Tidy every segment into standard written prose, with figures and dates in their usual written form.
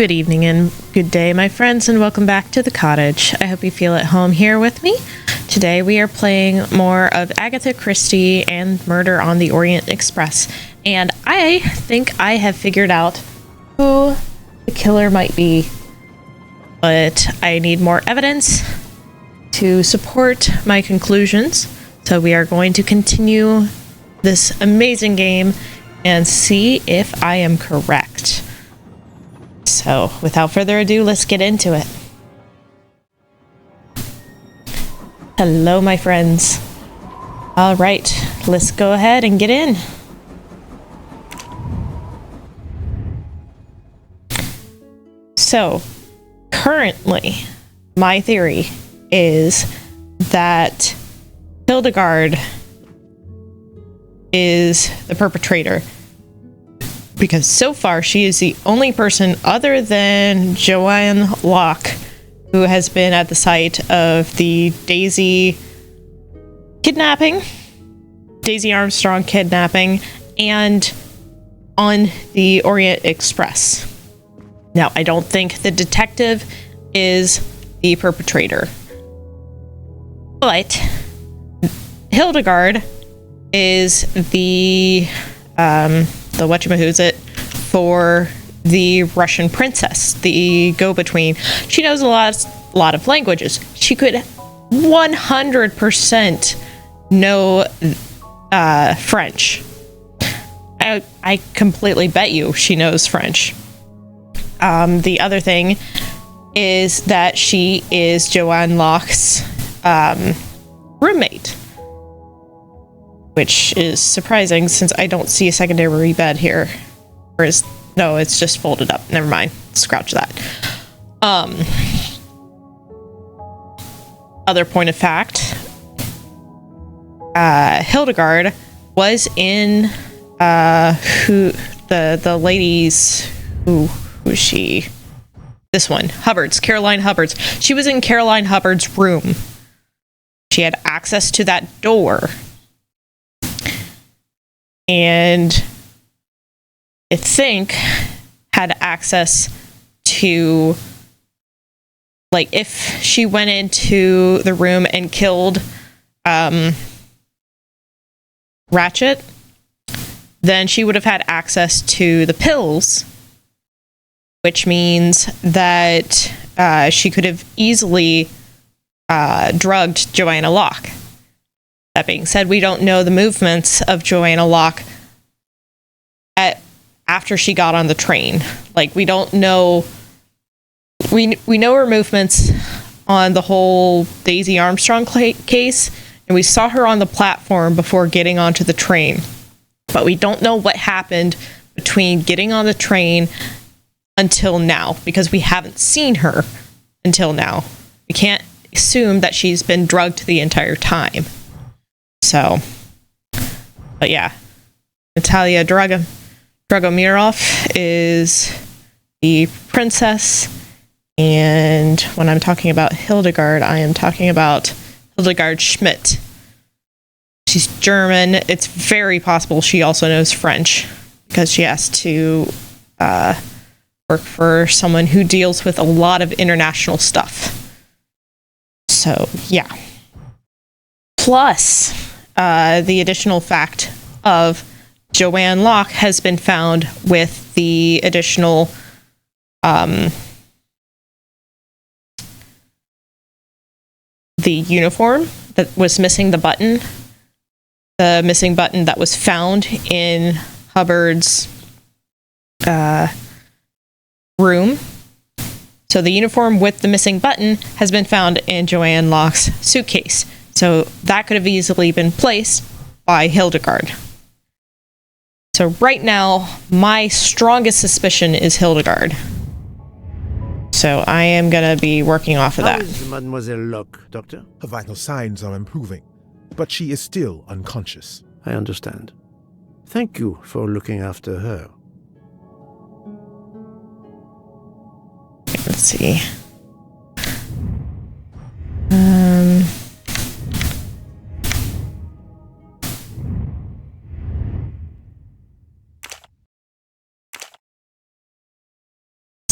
Good evening and good day, my friends, and welcome back to the cottage. I hope you feel at home here with me. Today we are playing more of Agatha Christie and Murder on the Orient Express, and I think I have figured out who the killer might be, but I need more evidence to support my conclusions, so we are going to continue this amazing game and see if I am correct. So, without further ado, let's get into it. Hello, my friends. All right, let's go ahead and get in. So, currently, my theory is that Hildegard is the perpetrator, because so far she is the only person other than Joanne Locke who has been at the site of the Daisy Armstrong kidnapping, and on the Orient Express. Now, I don't think the detective is the perpetrator, but Hildegard is the whatchamahoosit for the Russian princess, the go-between. She knows a lot of languages. She could 100% know French. I completely bet you she knows French. The other thing is that she is Joanne Locke's roommate, which is surprising since I don't see a secondary bed here. No, it's just folded up. Never mind. Scratch that. Other point of fact, Hildegard was in the ladies who is she? This one, Hubbard's, Caroline Hubbard's. She was in Caroline Hubbard's room. She had access to that door. And I think had access to, like, if she went into the room and killed Ratchet, then she would have had access to the pills, which means that she could have easily drugged Joanna Locke. That being said, we don't know the movements of Joanna Locke after she got on the train. Like, we don't know. We know her movements on the whole Daisy Armstrong case, and we saw her on the platform before getting onto the train. But we don't know what happened between getting on the train until now, because we haven't seen her until now. We can't assume that she's been drugged the entire time. So, but yeah, Natalia Dragomirov is the princess, and when I'm talking about Hildegard, I am talking about Hildegard Schmidt. She's German. It's very possible she also knows French, because she has to work for someone who deals with a lot of international stuff. So, yeah. Plus, the additional fact of Joanne Locke has been found with the additional the uniform that was missing the button. The missing button that was found in Hubbard's room. So the uniform with the missing button has been found in Joanne Locke's suitcase. So that could have easily been placed by Hildegard. So right now, my strongest suspicion is Hildegard. So I am going to be working off of that. How is Mademoiselle Locke, Doctor? Her vital signs are improving, but she is still unconscious. I understand. Thank you for looking after her. Let's see.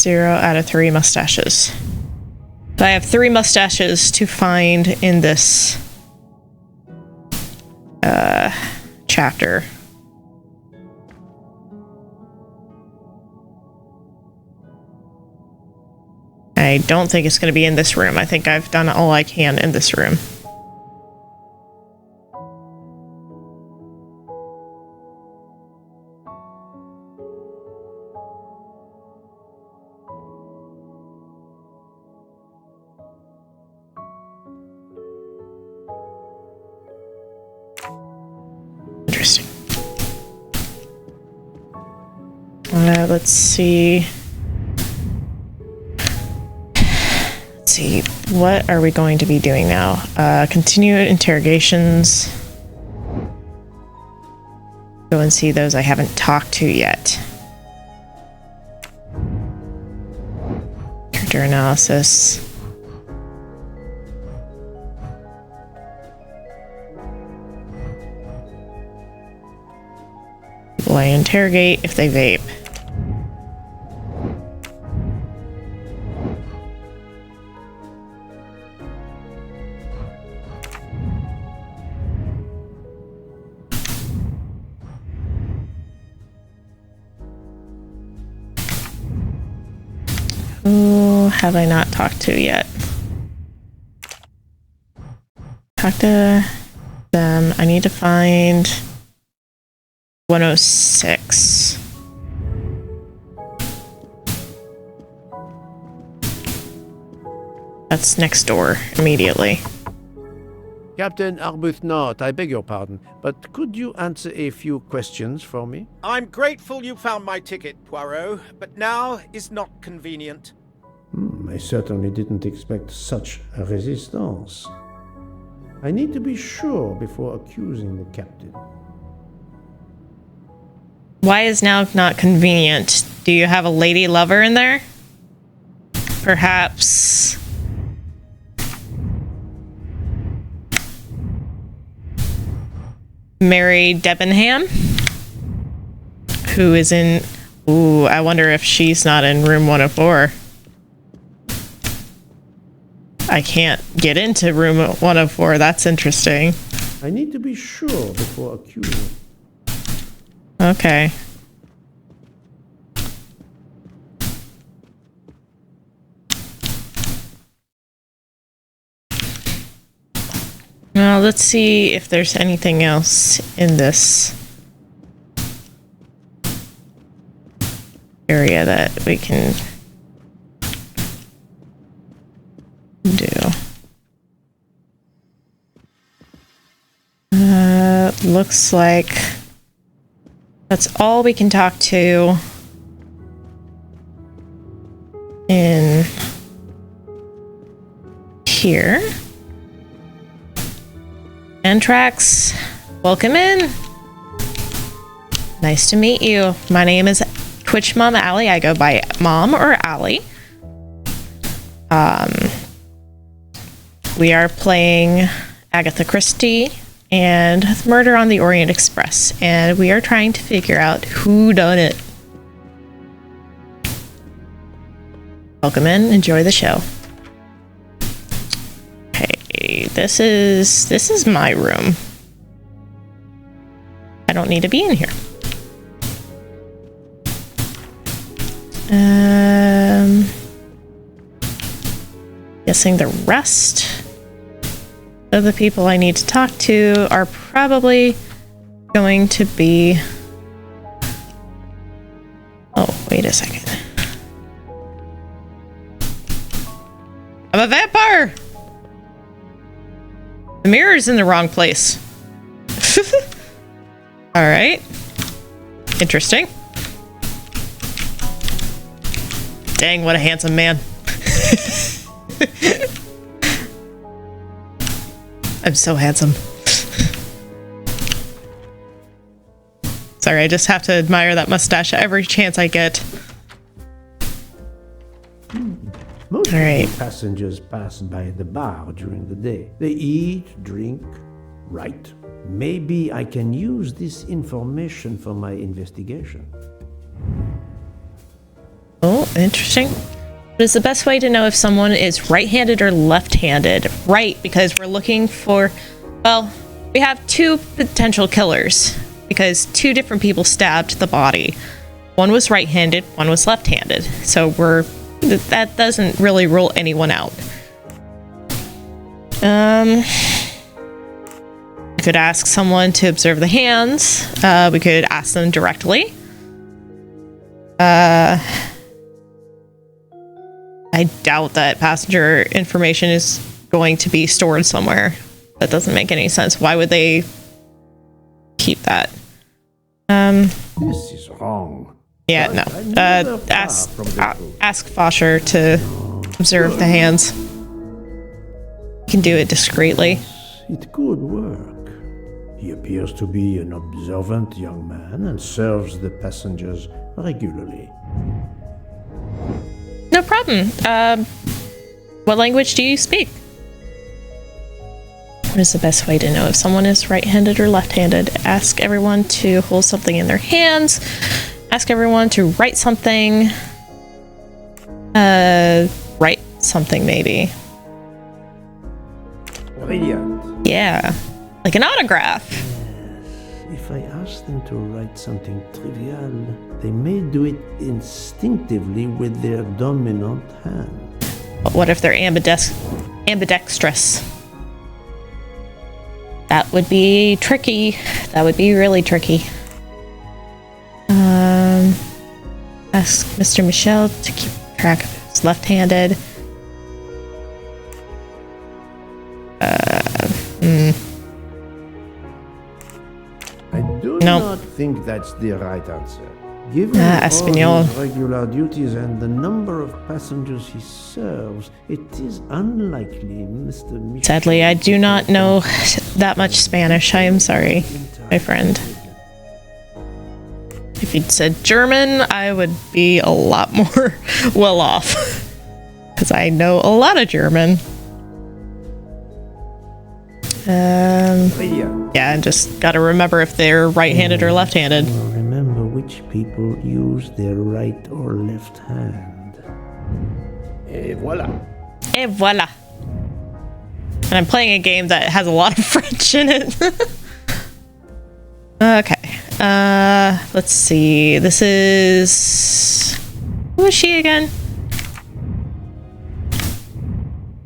0 out of 3 mustaches. So I have 3 mustaches to find in this chapter. I don't think it's going to be in this room. I think I've done all I can in this room. Interesting. Let's see. What are we going to be doing now? Continue interrogations. Go and see those I haven't talked to yet. Character analysis. People I interrogate if they vape. Who have I not talked to yet? Talk to them. I need to find 106. That's next door immediately. Captain Arbuthnot, I beg your pardon, but could you answer a few questions for me? I'm grateful you found my ticket, Poirot, but now is not convenient. I certainly didn't expect such a resistance. I need to be sure before accusing the captain. Why is now not convenient? Do you have a lady lover in there? Perhaps... Mary Debenham? Who is in... Ooh, I wonder if she's not in room 104. I can't get into room 104. That's interesting. I need to be sure before accusing. Okay. Well, let's see if there's anything else in this area that we can do. Looks like that's all we can talk to in here. Antrax, welcome in. Nice to meet you. My name is Twitch Mom Allie. I go by Mom or Allie. We are playing Agatha Christie and Murder on the Orient Express, and we are trying to figure out who done it. Welcome in. Enjoy the show. Okay, this is my room. I don't need to be in here. Guessing the rest of the people I need to talk to are probably going to be... Oh, wait a second. I'm a vampire! The mirror's in the wrong place. Alright. Interesting. Dang, what a handsome man. I'm so handsome. Sorry, I just have to admire that mustache every chance I get. Most All right. of the passengers pass by the bar during the day. They eat, drink, write. Maybe I can use this information for my investigation. Oh, interesting. What is the best way to know if someone is right-handed or left-handed? Right, because we're looking for... Well, we have two potential killers, because two different people stabbed the body. One was right-handed, one was left-handed. So that doesn't really rule anyone out. We could ask someone to observe the hands. We could ask them directly. I doubt that passenger information is going to be stored somewhere. That doesn't make any sense. Why would they keep that? This is wrong. Yeah, no. Ask Fosher to observe the hands. You can do it discreetly. It could work. He appears to be an observant young man and serves the passengers regularly. No problem. What language do you speak? What is the best way to know if someone is right-handed or left-handed? Ask everyone to hold something in their hands. Ask everyone to write something. Write something, maybe. Brilliant. Yeah. Like an autograph. If I ask them to write something trivial, they may do it instinctively with their dominant hand. But what if they're ambidextrous? That would be tricky. That would be really tricky. Ask Mr. Michel to keep track of his left-handed. I do not think that's the right answer. Given Espanol. all his regular duties and the number of passengers he serves, it is unlikely Mr. Michel... Sadly, I do not know that much Spanish. I am sorry, my friend. If you'd said German, I would be a lot more well off. Because I know a lot of German. Yeah, and just gotta remember if they're right-handed or left-handed. Remember which people use their right or left hand. Et voila. Et voila. And I'm playing a game that has a lot of French in it. Okay. Let's see. This is... Who is she again?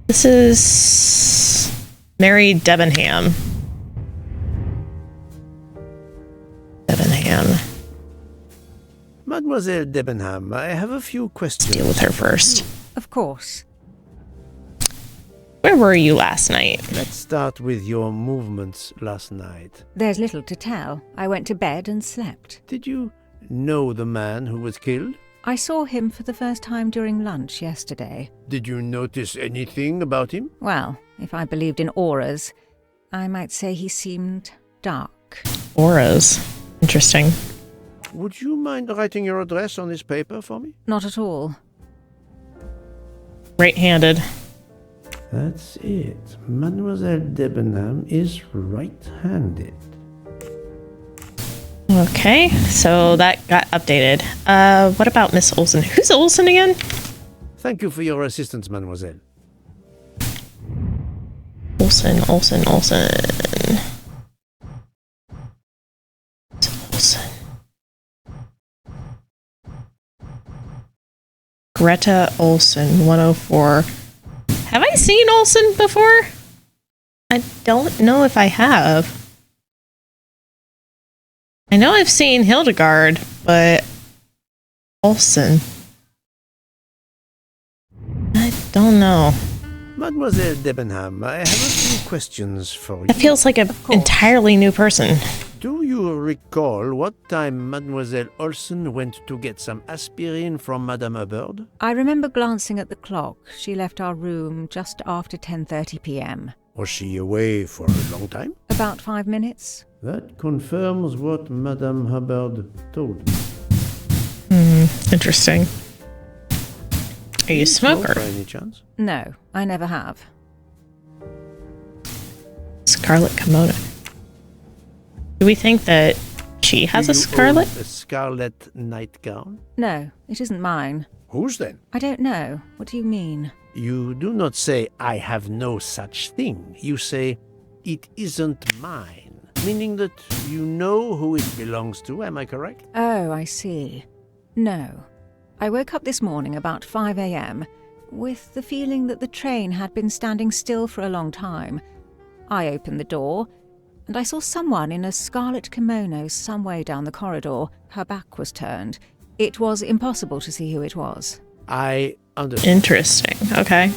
This is... Mary Debenham. Mademoiselle Debenham, I have a few questions. Deal with her first. Of course. Where were you last night? Let's start with your movements last night. There's little to tell. I went to bed and slept. Did you know the man who was killed? I saw him for the first time during lunch yesterday. Did you notice anything about him? Well, if I believed in auras, I might say he seemed dark. Auras. Interesting. Would you mind writing your address on this paper for me? Not at all. Right-handed. That's it. Mademoiselle Debenham is right-handed. Okay, so that got updated. What about Miss Olsen? Who's Olsen again? Thank you for your assistance, mademoiselle. Olsen. Greta Olsen, 104. Have I seen Olsen before? I don't know if I have. I know I've seen Hildegard, but Olsen. I don't know. Mademoiselle Debenham, I have a few questions for you. It feels like an entirely new person. Do you recall what time Mademoiselle Olsen went to get some aspirin from Madame Hubbard? I remember glancing at the clock. She left our room just after 10:30 p.m. Was she away for a long time? About 5 minutes. That confirms what Madame Hubbard told me. Interesting. Are you a smoker? By any chance? No, I never have. Scarlet kimono. Do we think that she has a scarlet? A scarlet nightgown? No, it isn't mine. Whose then? I don't know. What do you mean? You do not say, I have no such thing. You say, it isn't mine. Meaning that you know who it belongs to, am I correct? Oh, I see. No. I woke up this morning about 5 a.m. with the feeling that the train had been standing still for a long time. I opened the door, and I saw someone in a scarlet kimono some way down the corridor. Her back was turned. It was impossible to see who it was. I understand. Interesting. Okay.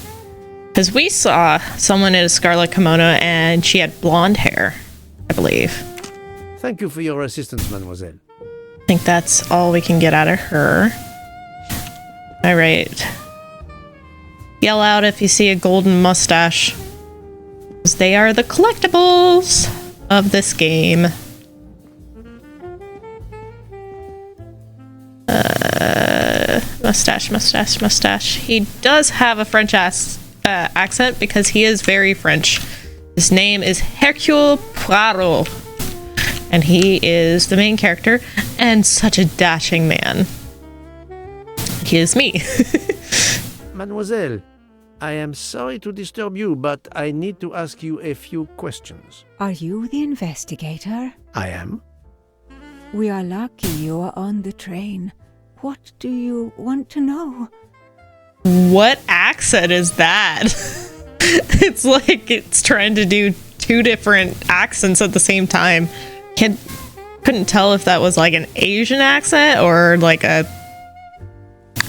Because we saw someone in a scarlet kimono and she had blonde hair, I believe. Thank you for your assistance, mademoiselle. I think that's all we can get out of her. All right. Yell out if you see a golden mustache. 'Cause they are the collectibles of this game. Mustache. He does have a French accent because he is very French. His name is Hercule Poirot, and he is the main character and such a dashing man. He is me. Mademoiselle, I am sorry to disturb you, but I need to ask you a few questions. Are you the investigator? I am. We are lucky you are on the train. What do you want to know? What accent is that? It's like it's trying to do two different accents at the same time. Couldn't tell if that was like an Asian accent or like a...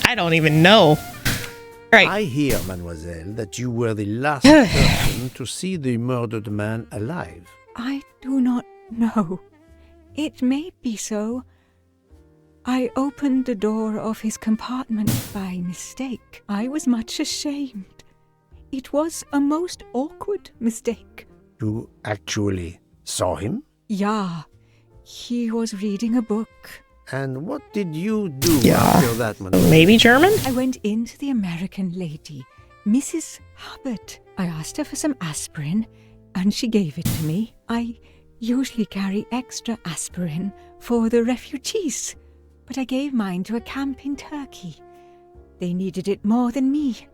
I don't even know. Right. I hear, mademoiselle, that you were the last person to see the murdered man alive. I do not know. It may be so. I opened the door of his compartment by mistake. I was much ashamed. It was a most awkward mistake. You actually saw him? Yeah, he was reading a book. And what did you do after that, mademoiselle? Maybe German? I went into the American lady, Mrs. Hubbard. I asked her for some aspirin, and she gave it to me. I usually carry extra aspirin for the refugees, but I gave mine to a camp in Turkey. They needed it more than me.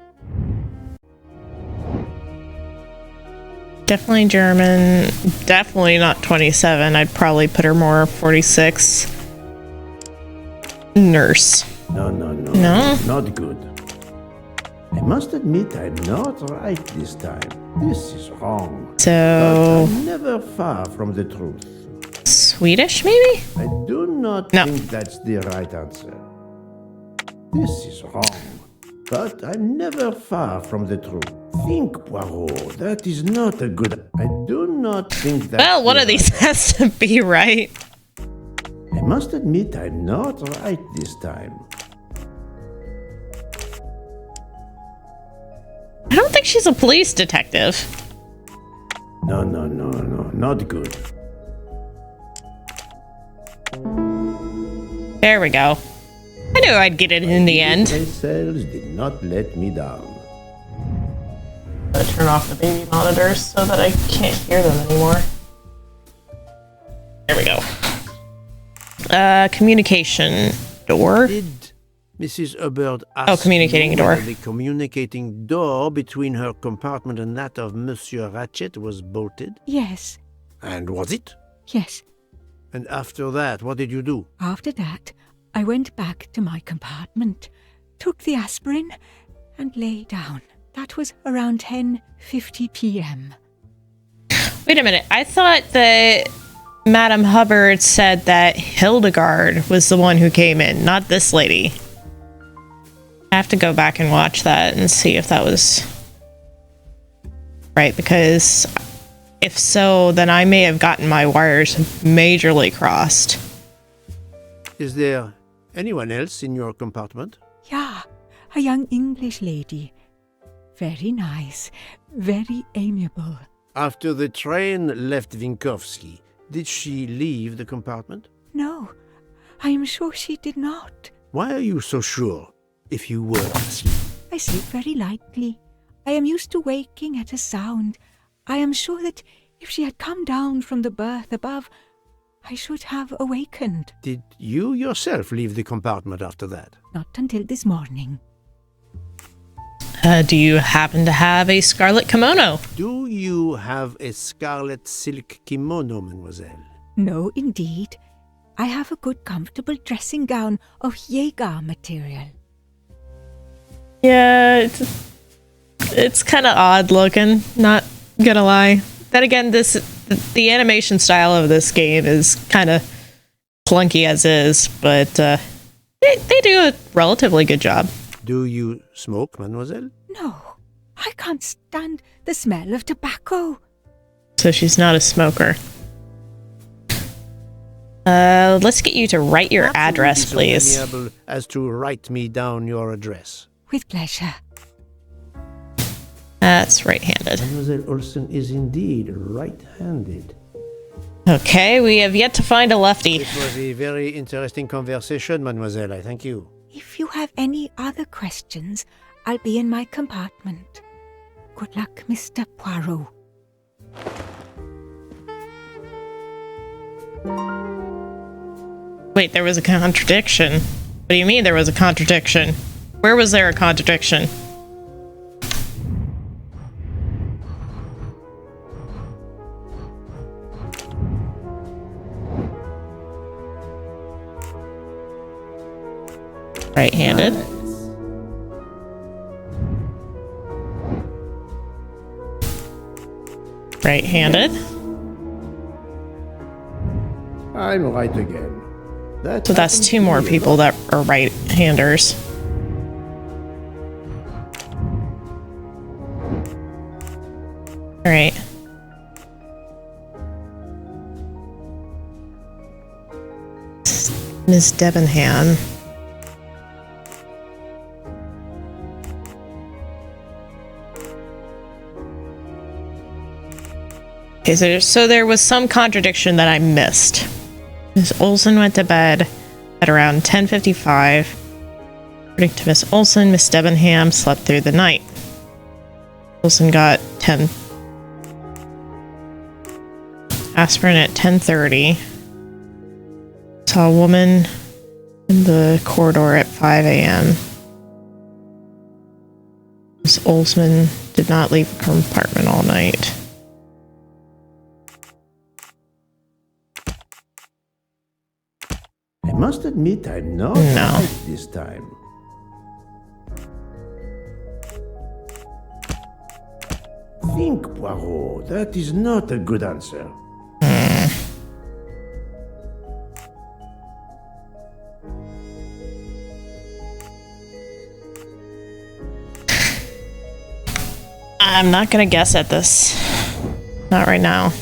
Definitely German. Definitely not 27. I'd probably put her more 46. Nurse. No. Not good. I must admit I'm not right this time. This is wrong. So... But I'm never far from the truth. Swedish, maybe? I do not think that's the right answer. This is wrong. But I'm never far from the truth. Think, Poirot. That is not a good... I do not think that... Well, one of these has to be right. I must admit I'm not right this time. I don't think she's a police detective. No, not good. There we go. I knew I'd get it in the end. My cells did not let me down. I'm gonna turn off the baby monitors so that I can't hear them anymore. There we go. Communication door. Did Mrs. Hubbard ask communicating you door. whether the communicating door between her compartment and that of Monsieur Ratchet was bolted? Yes, And was it? yes. And after that, what did you do? After that, I went back to my compartment, took the aspirin, and lay down. That was around 10:50 p.m. Wait a minute. I thought that Madame Hubbard said that Hildegard was the one who came in, not this lady. I have to go back and watch that and see if that was right, because if so, then I may have gotten my wires majorly crossed. Is there anyone else in your compartment? Yeah, a young English lady. Very nice, very amiable. After the train left Vinkovsky, did she leave the compartment? No, I am sure she did not. Why are you so sure, if you were asleep? I sleep very lightly. I am used to waking at a sound. I am sure that if she had come down from the berth above, I should have awakened. Did you yourself leave the compartment after that? Not until this morning. Do you happen to have a scarlet kimono? Do you have a scarlet silk kimono, mademoiselle? No, indeed. I have a good comfortable dressing gown of Jaeger material. Yeah, it's kind of odd looking, not gonna lie. Then again, the animation style of this game is kind of clunky as is, but they do a relatively good job. Do you smoke, mademoiselle? No, I can't stand the smell of tobacco. So she's not a smoker. Let's get you to write your address, please. Amiable as to write me down your address. With pleasure. That's right-handed. Mademoiselle Olsen is indeed right-handed. Okay, we have yet to find a lefty. It was a very interesting conversation, mademoiselle. I thank you. If you have any other questions, I'll be in my compartment. Good luck, Mr. Poirot. Wait, there was a contradiction. What do you mean there was a contradiction? Where was there a contradiction? Right-handed. Right-handed. I'm right again. So that's two more people that are right-handers. All right. Miss Debenham. Okay, so there was some contradiction that I missed. Miss Olsen went to bed at around 10:55. According to Miss Olsen, Miss Debenham slept through the night. Olsen got 10 aspirin at 10:30. Saw a woman in the corridor at 5 a.m. Miss Olsen did not leave the compartment all night. I must admit I'm not No. right this time. Think, Poirot. That is not a good answer. I'm not gonna guess at this. Not right now.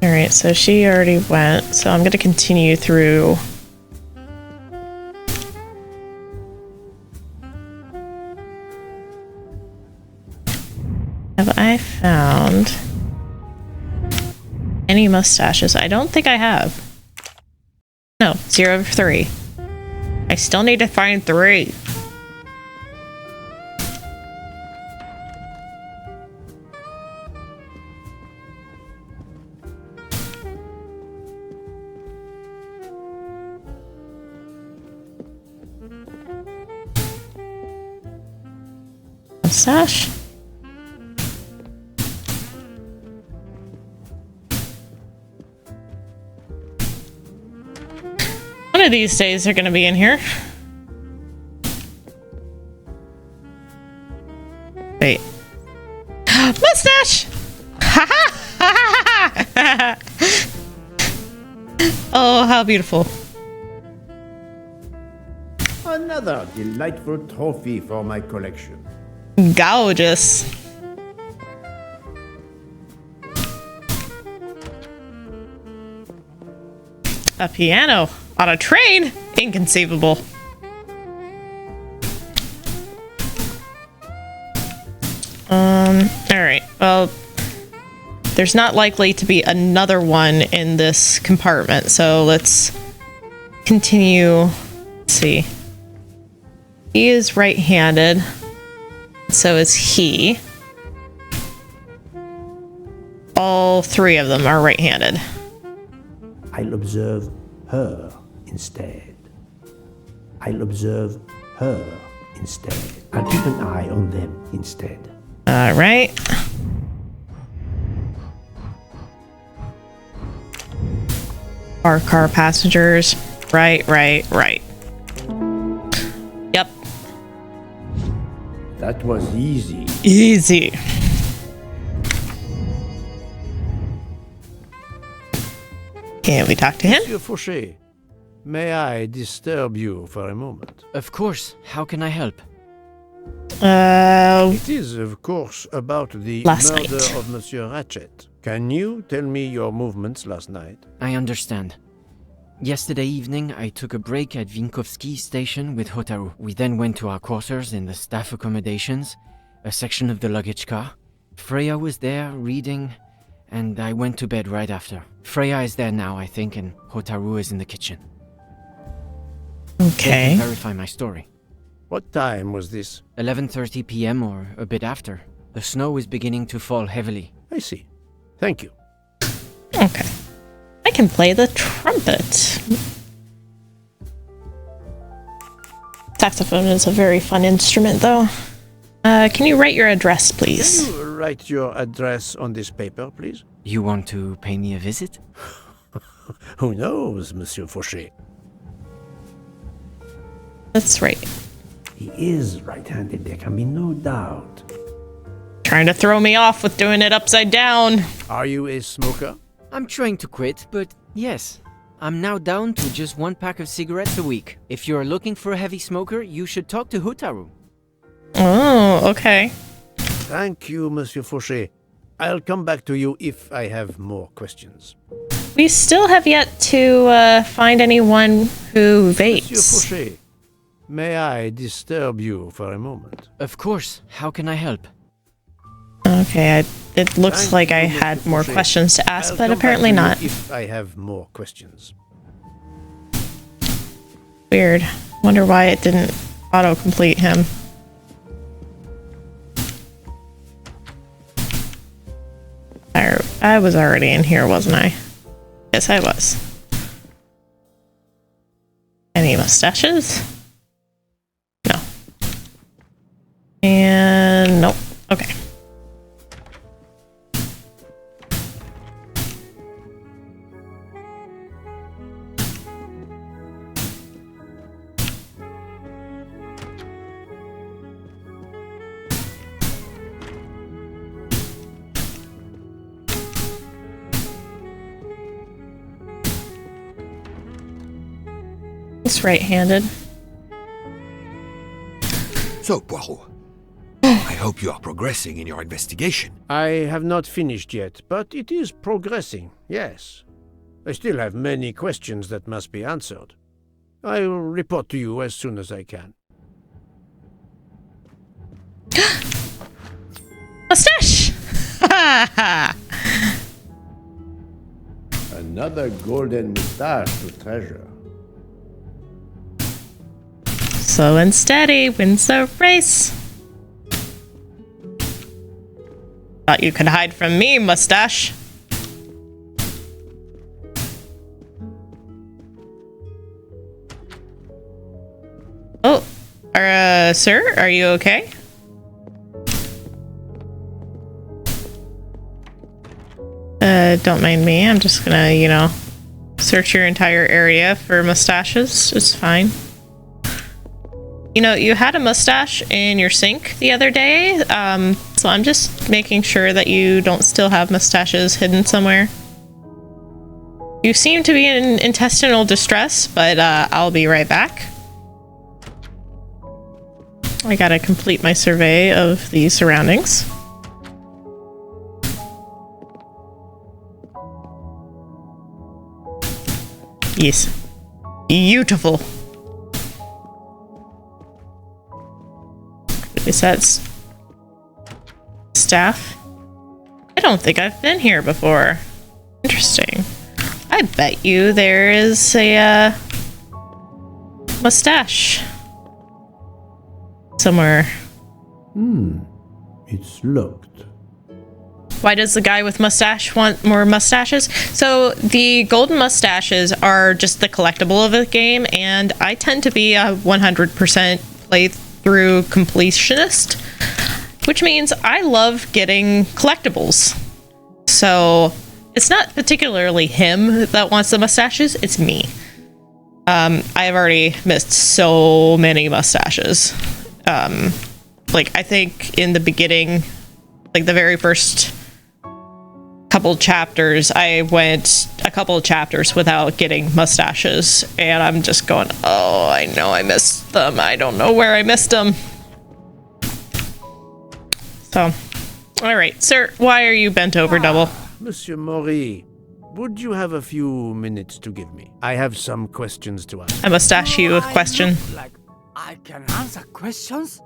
Alright, so she already went, so I'm gonna continue through. Have I found any mustaches? I don't think I have. No, 0 of 3. I still need to find 3. Mustache? One of these days they're gonna be in here. Wait. Mustache! Oh, how beautiful. Another delightful trophy for my collection. Gorgeous. A piano on a train? Inconceivable. Alright, well, there's not likely to be another one in this compartment, so let's continue. Let's see. He is right-handed. So is he. all three of them are right-handed. I'll observe her instead. I'll observe her instead. I'll keep an eye on them instead. All right. Car passengers. Right. Yep. That was easy. Easy. Can we talk to him? Monsieur Fauché, may I disturb you for a moment? Of course. How can I help? It is, of course, about the Last murder night. of Monsieur Ratchet. Can you tell me your movements last night? I understand. Yesterday evening, I took a break at Vinkovsky station with Hotaru. We then went to our quarters in the staff accommodations, a section of the luggage car. Freya was there, reading, and I went to bed right after. Freya is there now, I think, and Hotaru is in the kitchen. They Okay. can verify my story. What time was this? 11:30 p.m. or a bit after. The snow is beginning to fall heavily. I see. Thank you. Okay. I can play the trumpet. Saxophone is a very fun instrument, though. Can you write your address, please? Can you write your address on this paper, please? You want to pay me a visit? Who knows, Monsieur Fauché? That's right. He is right-handed, there can be no doubt. Trying to throw me off with doing it upside down. Are you a smoker? I'm trying to quit, but yes. I'm now down to just 1 pack of cigarettes a week. If you're looking for a heavy smoker, you should talk to Hotaru. Oh, okay. Thank you, Monsieur Fauché. I'll come back to you if I have more questions. We still have yet to find anyone who Monsieur vapes. Fauché, may I disturb you for a moment? Of course. How can I help? Okay, it looks Thank like you, I Monsieur had more Fauché. questions to ask, I'll but come back apparently to you not. if I have more questions. Weird. Wonder why it didn't auto-complete him. I was already in here, wasn't I? Yes, I was. Any mustaches? No. And nope. Okay. He's right-handed. So, Poirot, I hope you are progressing in your investigation. I have not finished yet, but it is progressing, yes. I still have many questions that must be answered. I will report to you as soon as I can. Mustache! Another golden moustache to treasure. Slow and steady wins the race. Thought you could hide from me, mustache. Oh, sir, are you okay? Don't mind me. I'm just gonna, search your entire area for mustaches. It's fine. You had a mustache in your sink the other day, so I'm just making sure that you don't still have mustaches hidden somewhere. You seem to be in intestinal distress, but I'll be right back. I gotta complete my survey of the surroundings. Yes. Beautiful. Is that staff? I don't think I've been here before. Interesting. I bet you there is a mustache somewhere. It's locked. Why does the guy with mustache want more mustaches? So the golden mustaches are just the collectible of the game, and I tend to be a 100% playthrough completionist, which means I love getting collectibles. So it's not particularly him that wants the mustaches, it's me. I've already missed so many mustaches. Like, I think in the beginning, like the very first couple chapters, I went a couple of chapters without getting mustaches, and I'm just going, oh, I know I missed them. I don't know where I missed them. So, all right, sir, why are you bent over double? Monsieur Maury, would you have a few minutes to give me? I have some questions to ask. I mustache you a question. Like I can answer questions?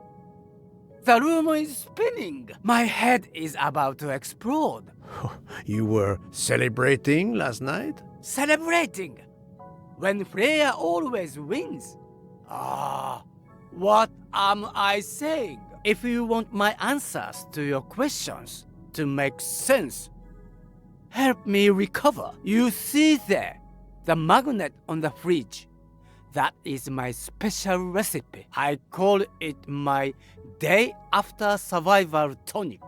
The room is spinning. My head is about to explode. You were celebrating last night? Celebrating? When Freya always wins? What am I saying? If you want my answers to your questions to make sense, help me recover. You see there, the magnet on the fridge. That is my special recipe. I call it my day after survival tonic.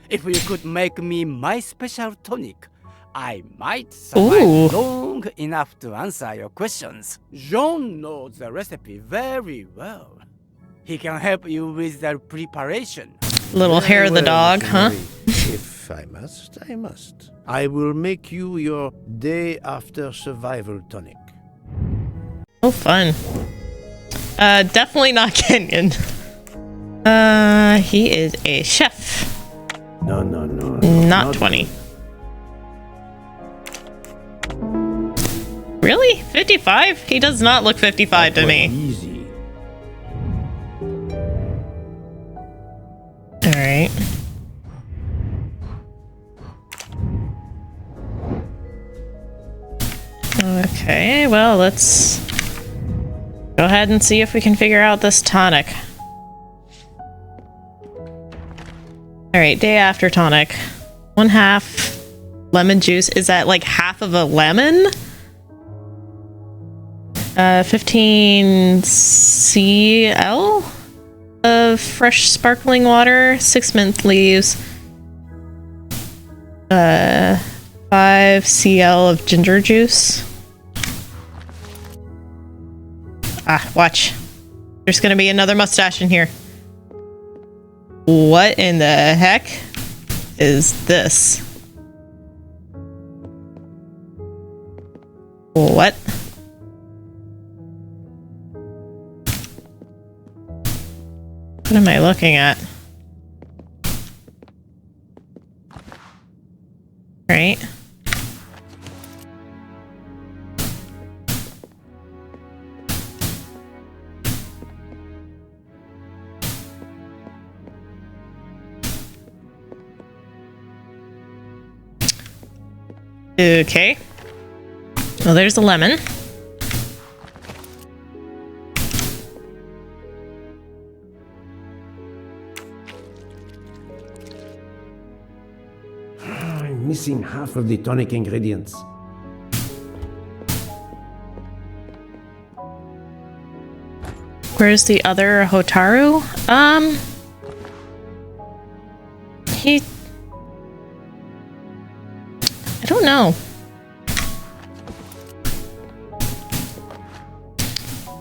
If you could make me my special tonic, I might survive long enough to answer your questions. John knows the recipe very well. He can help you with the preparation. Little hair of the dog, huh? If I must, I must. I will make you your day after survival tonic. Oh, fun. Definitely not Kenyan. He is a chef. No. Not 20. Really? 55? He does not look 55 to me. Easy. Alright. Okay, well, let's go ahead and see if we can figure out this tonic. Alright, day after tonic. 1/2 lemon juice. Is that like half of a lemon? 15 cl of fresh sparkling water, 6 mint leaves, 5 cl of ginger juice. Ah, watch. There's gonna be another mustache in here. What in the heck is this? What? What am I looking at? Right. Okay. Well, there's a lemon. I'm missing half of the tonic ingredients. Where's the other Hotaru? I don't know.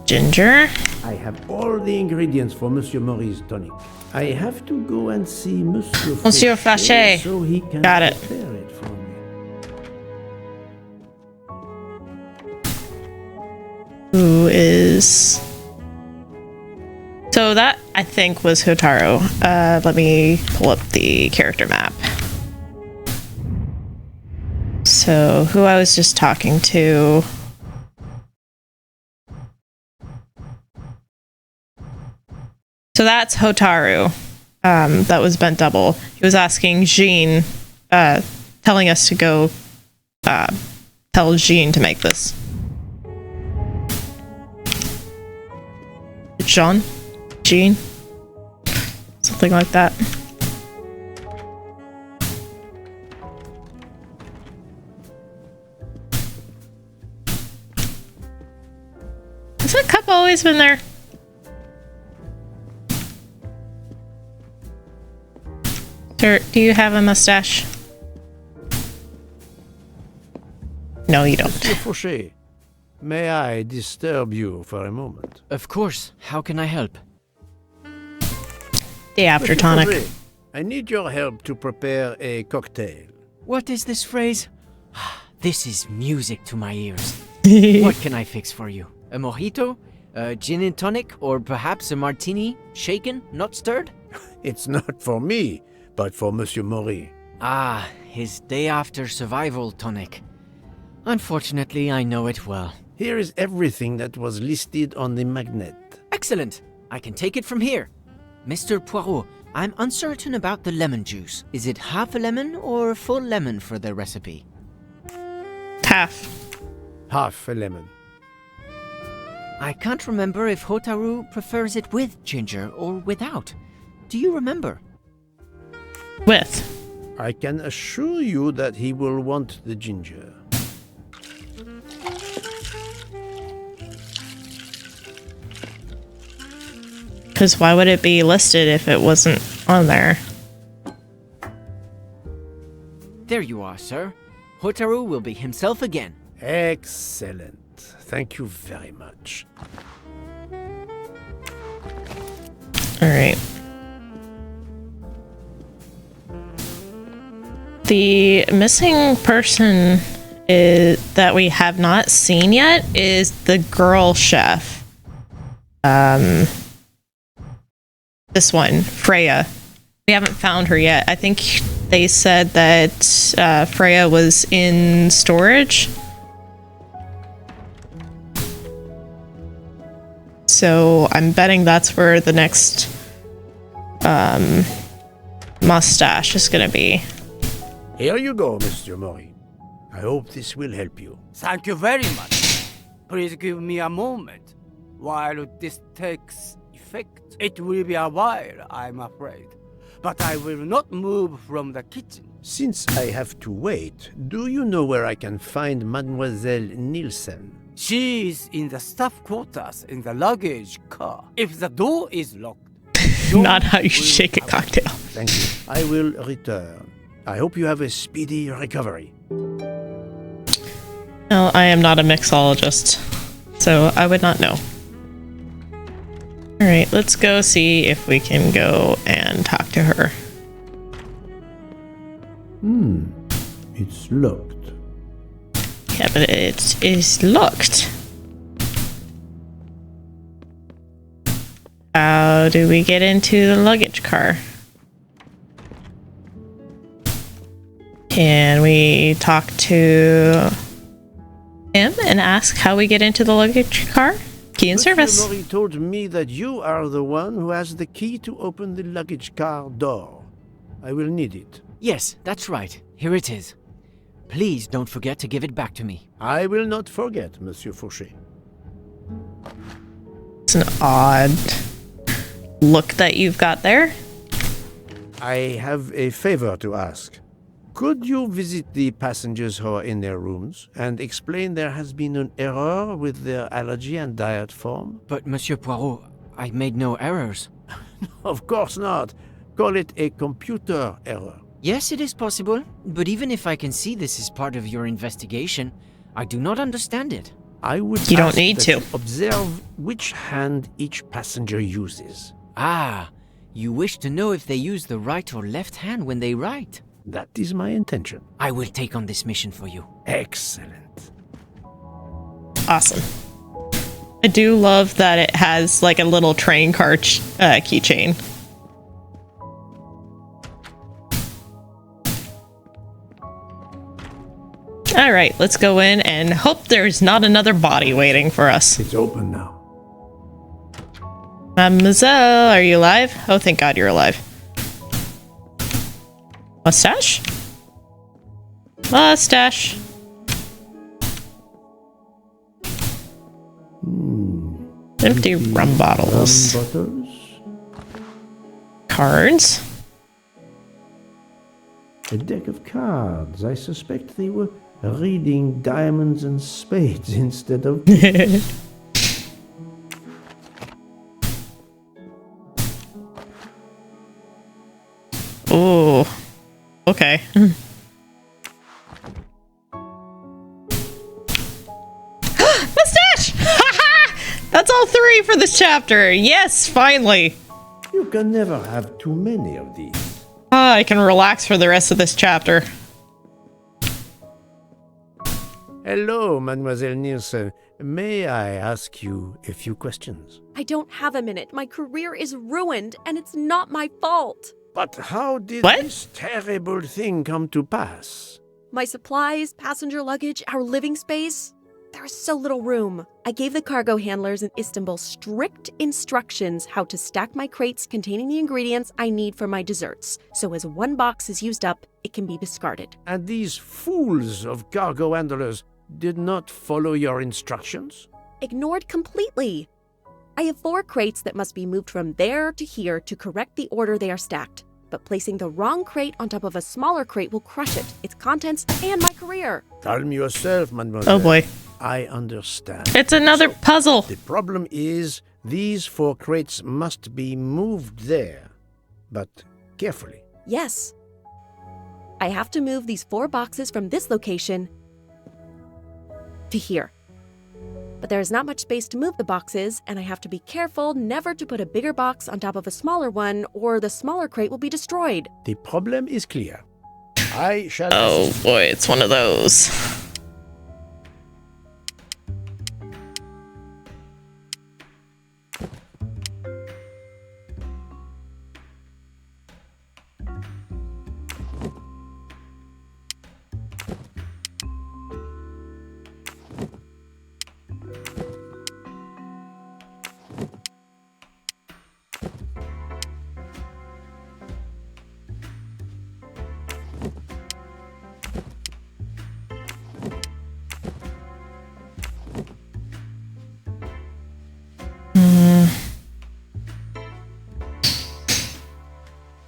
Ginger. I have all the ingredients for Monsieur Maury's tonic. I have to go and see Monsieur Fachet. so he can Got it. prepare it for me. Who is... So that, I think, was Hotaru. Let me pull up the character map. So, who I was just talking to... So that's Hotaru. That was bent double. He was asking Jean, telling us to go tell Jean to make this. Jean? Something like that. always been there. Sir, do you have a mustache? No, you don't. Monsieur Fauché, may I disturb you for a moment? Of course. How can I help? The after Monsieur tonic. Fauché, I need your help to prepare a cocktail. What is this phrase? This is music to my ears. What can I fix for you? A mojito? A gin and tonic? Or perhaps a martini? Shaken? Not stirred? It's not for me, but for Monsieur Maury. Ah, his day after survival tonic. Unfortunately, I know it well. Here is everything that was listed on the magnet. Excellent! I can take it from here. Mr. Poirot, I'm uncertain about the lemon juice. Is it half a lemon or a full lemon for the recipe? Half. Half a lemon. I can't remember if Hotaru prefers it with ginger or without. Do you remember? With. I can assure you that he will want the ginger. Because why would it be listed if it wasn't on there? There you are, sir. Hotaru will be himself again. Excellent. Thank you very much. Alright. The missing person that we have not seen yet is the girl chef. This one, Freya. We haven't found her yet. I think they said that Freya was in storage. So I'm betting that's where the next mustache is gonna be. Here you go, Monsieur Maury. I hope this will help you. Thank you very much. Please give me a moment. While this takes effect, it will be a while, I'm afraid. But I will not move from the kitchen. Since I have to wait, do you know where I can find Mademoiselle Nielsen? She is in the staff quarters in the luggage car. If the door is locked, Not how you shake a cocktail. Thank you. I will return. I hope you have a speedy recovery. Well, I am not a mixologist, so I would not know. Alright, let's go see if we can go and talk to her. It's locked. Yeah, but it is locked. How do we get into the luggage car? Can we talk to him and ask how we get into the luggage car? Key in service. Monsieur Maury told me that you are the one who has the key to open the luggage car door. I will need it. Yes, that's right. Here it is. Please don't forget to give it back to me. I will not forget, Monsieur Fauché. It's an odd look that you've got there. I have a favor to ask. Could you visit the passengers who are in their rooms and explain there has been an error with their allergy and diet form? But Monsieur Poirot, I made no errors. Of course not. Call it a computer error. Yes, it is possible, but even if I can see this is part of your investigation, I do not understand it. I would You don't ask need that to. you observe which hand each passenger uses. Ah, you wish to know if they use the right or left hand when they write. That is my intention. I will take on this mission for you. Excellent. Awesome. I do love that it has like a little train car keychain. All right, let's go in and hope there's not another body waiting for us. It's open now. Mademoiselle, are you alive? Oh, thank God you're alive. Mustache? Mustache. Empty rum bottles. Bottles. Cards. A deck of cards. I suspect they were reading diamonds and spades instead of... Ooh. Okay. Mustache! That's all 3 for this chapter. Yes, finally. You can never have too many of these. I can relax for the rest of this chapter. Hello, Mademoiselle Nielsen. May I ask you a few questions? I don't have a minute. My career is ruined, and it's not my fault. But how did What? this terrible thing come to pass? My supplies, passenger luggage, our living space. There is so little room. I gave the cargo handlers in Istanbul strict instructions how to stack my crates containing the ingredients I need for my desserts. So as one box is used up, it can be discarded. And these fools of cargo handlers did not follow your instructions? Ignored completely. I have 4 crates that must be moved from there to here to correct the order they are stacked. But placing the wrong crate on top of a smaller crate will crush it, its contents, and my career. Calm yourself, mademoiselle. Oh boy. I understand. It's another puzzle. The problem is these 4 crates must be moved there, but carefully. Yes. I have to move these 4 boxes from this location to here. But there is not much space to move the boxes, and I have to be careful never to put a bigger box on top of a smaller one, or the smaller crate will be destroyed. The problem is clear. I shall... Oh boy, it's one of those.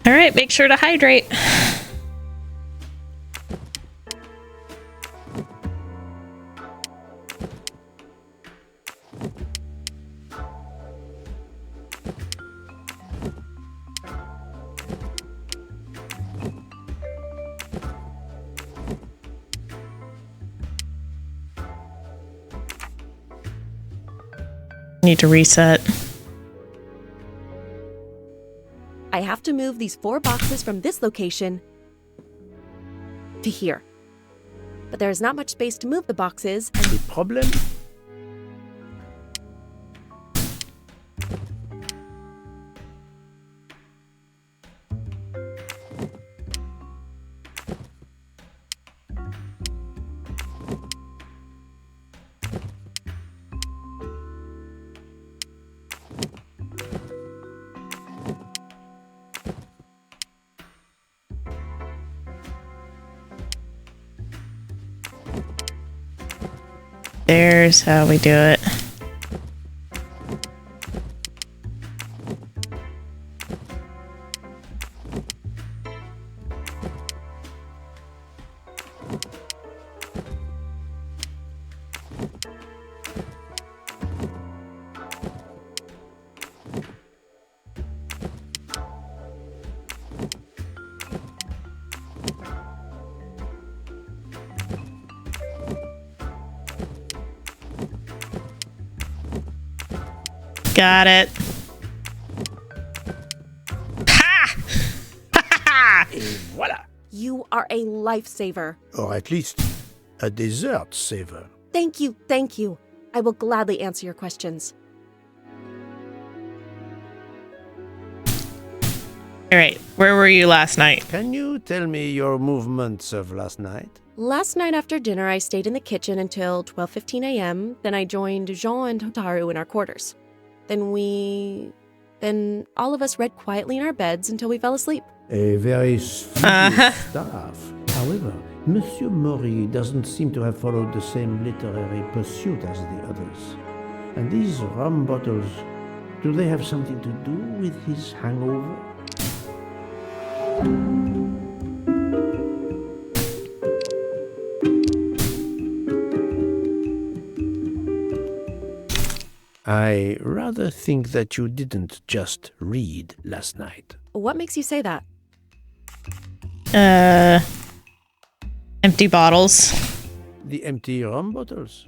All right, make sure to hydrate. Need to reset. I have to move these 4 boxes from this location to here. But there is not much space to move the boxes, and The problem... There's how we do it. Got it. Ha! Voila! you are a lifesaver. Or at least a dessert saver. Thank you, thank you. I will gladly answer your questions. All right, where were you last night? Can you tell me your movements of last night? Last night after dinner, I stayed in the kitchen until 12:15 a.m. Then I joined Jean and Hotaru in our quarters. Then all of us read quietly in our beds until we fell asleep. A very studious staff. However, Monsieur Mori doesn't seem to have followed the same literary pursuit as the others. And these rum bottles, do they have something to do with his hangover? I rather think that you didn't just read last night. What makes you say that? Empty bottles. The empty rum bottles.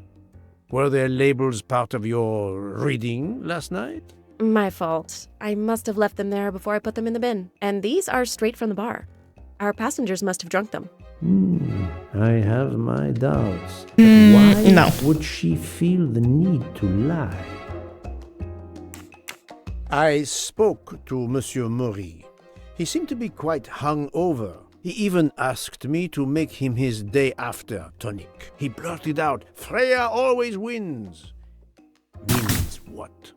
Were their labels part of your reading last night? My fault. I must have left them there before I put them in the bin. And these are straight from the bar. Our passengers must have drunk them. I have my doubts. Why no. would she feel the need to lie? I spoke to Monsieur Maury. He seemed to be quite hungover. He even asked me to make him his day after tonic. He blurted out, "Freya always wins." Means what?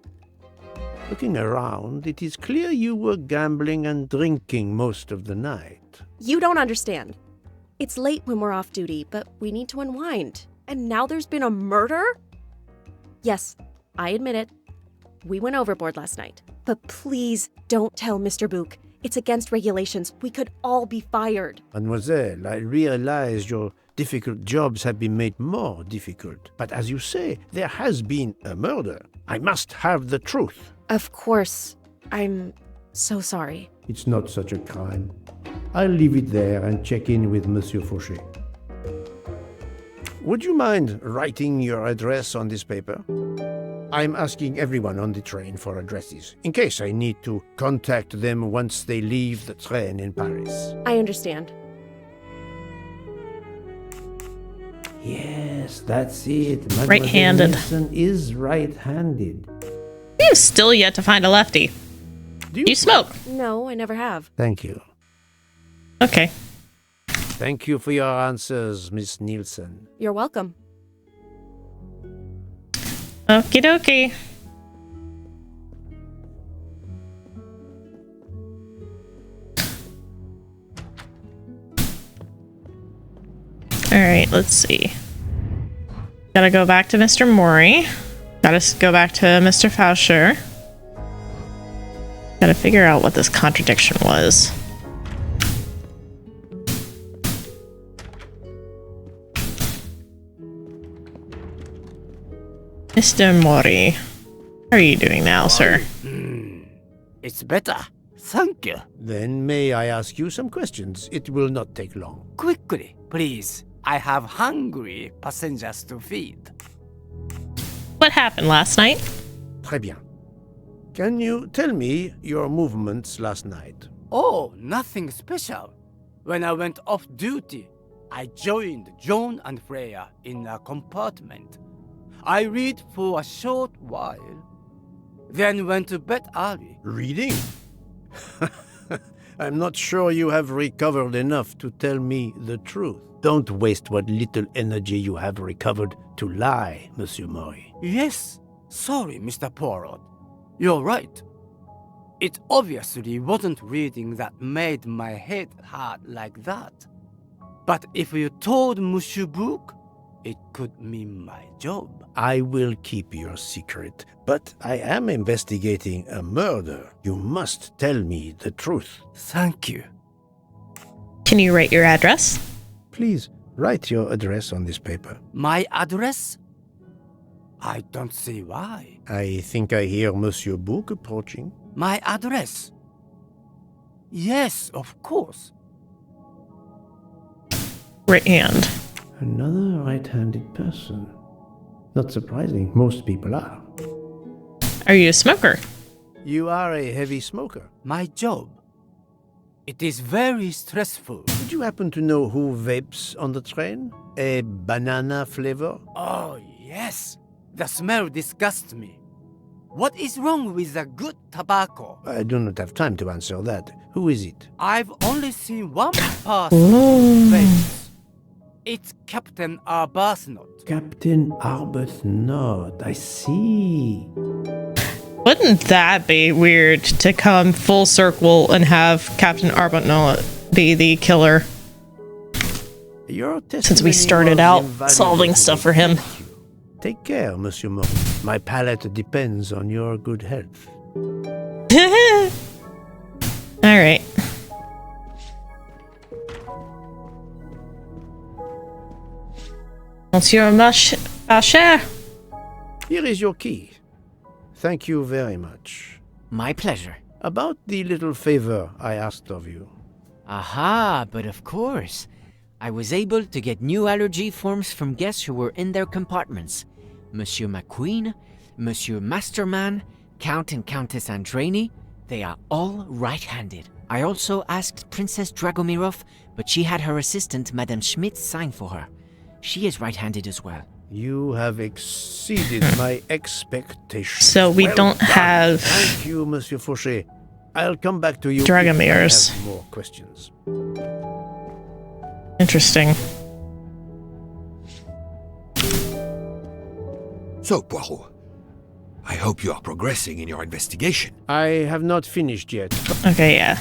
Looking around, it is clear you were gambling and drinking most of the night. You don't understand. It's late when we're off duty, but we need to unwind. And now there's been a murder? Yes, I admit it. We went overboard last night. But please don't tell Mr. Book. It's against regulations. We could all be fired. Mademoiselle, I realize your difficult jobs have been made more difficult. But as you say, there has been a murder. I must have the truth. Of course. I'm so sorry. It's not such a crime. I'll leave it there and check in with Monsieur Fauché. Would you mind writing your address on this paper? I'm asking everyone on the train for addresses, in case I need to contact them once they leave the train in Paris. I understand. Yes, that's it. Mademoiselle Right-handed. Nielsen is right-handed. We have still yet to find a lefty. Do You smoke. No, I never have. Thank you. Okay. Thank you for your answers, Miss Nielsen. You're welcome. Okie dokie. Alright, let's see. Gotta go back to Mr. Maury. Gotta go back to Mr. Faucher. Gotta figure out what this contradiction was. Mr. Maury, how are you doing now, sir? It's better. Thank you. Then may I ask you some questions? It will not take long. Quickly, please. I have hungry passengers to feed. What happened last night? Très bien. Can you tell me your movements last night? Oh, nothing special. When I went off duty, I joined John and Freya in a compartment. I read for a short while, then went to bed early. Reading? I'm not sure you have recovered enough to tell me the truth. Don't waste what little energy you have recovered to lie, Monsieur Maury. Yes, sorry, Mr. Poirot. You're right. It obviously wasn't reading that made my head hurt like that. But if you told Monsieur Book, it could mean my job. I will keep your secret, but I am investigating a murder. You must tell me the truth. Thank you. Can you write your address? Please, write your address on this paper. My address? I don't see why. I think I hear Monsieur Book approaching. My address? Yes, of course. Right hand. Another right-handed person. Not surprising, most people are. Are you a smoker? You are a heavy smoker. My job. It is very stressful. Did you happen to know who vapes on the train? A banana flavor? Oh, yes. The smell disgusts me. What is wrong with the good tobacco? I do not have time to answer that. Who is it? I've only seen one person who vapes. It's Captain Arbuthnot. Captain Arbuthnot. I see. Wouldn't that be weird to come full circle and have Captain Arbuthnot be the killer? Since we started out solving stuff for him. Take care, Monsieur Moore. My palate depends on your good health. Alright. Monsieur Faucher. Here is your key. Thank you very much. My pleasure. About the little favor I asked of you. Aha, but of course. I was able to get new allergy forms from guests who were in their compartments. Monsieur McQueen, Monsieur Masterman, Count and Countess Andreni, they are all right-handed. I also asked Princess Dragomirov, but she had her assistant, Madame Schmidt, sign for her. She is right-handed as well. You have exceeded my expectations. So we Well don't done. have Thank you, Monsieur Fauché. I'll come back to you Dragomirs. if I have more questions. Interesting. So, Poirot, I hope you are progressing in your investigation. I have not finished yet. Okay, yeah.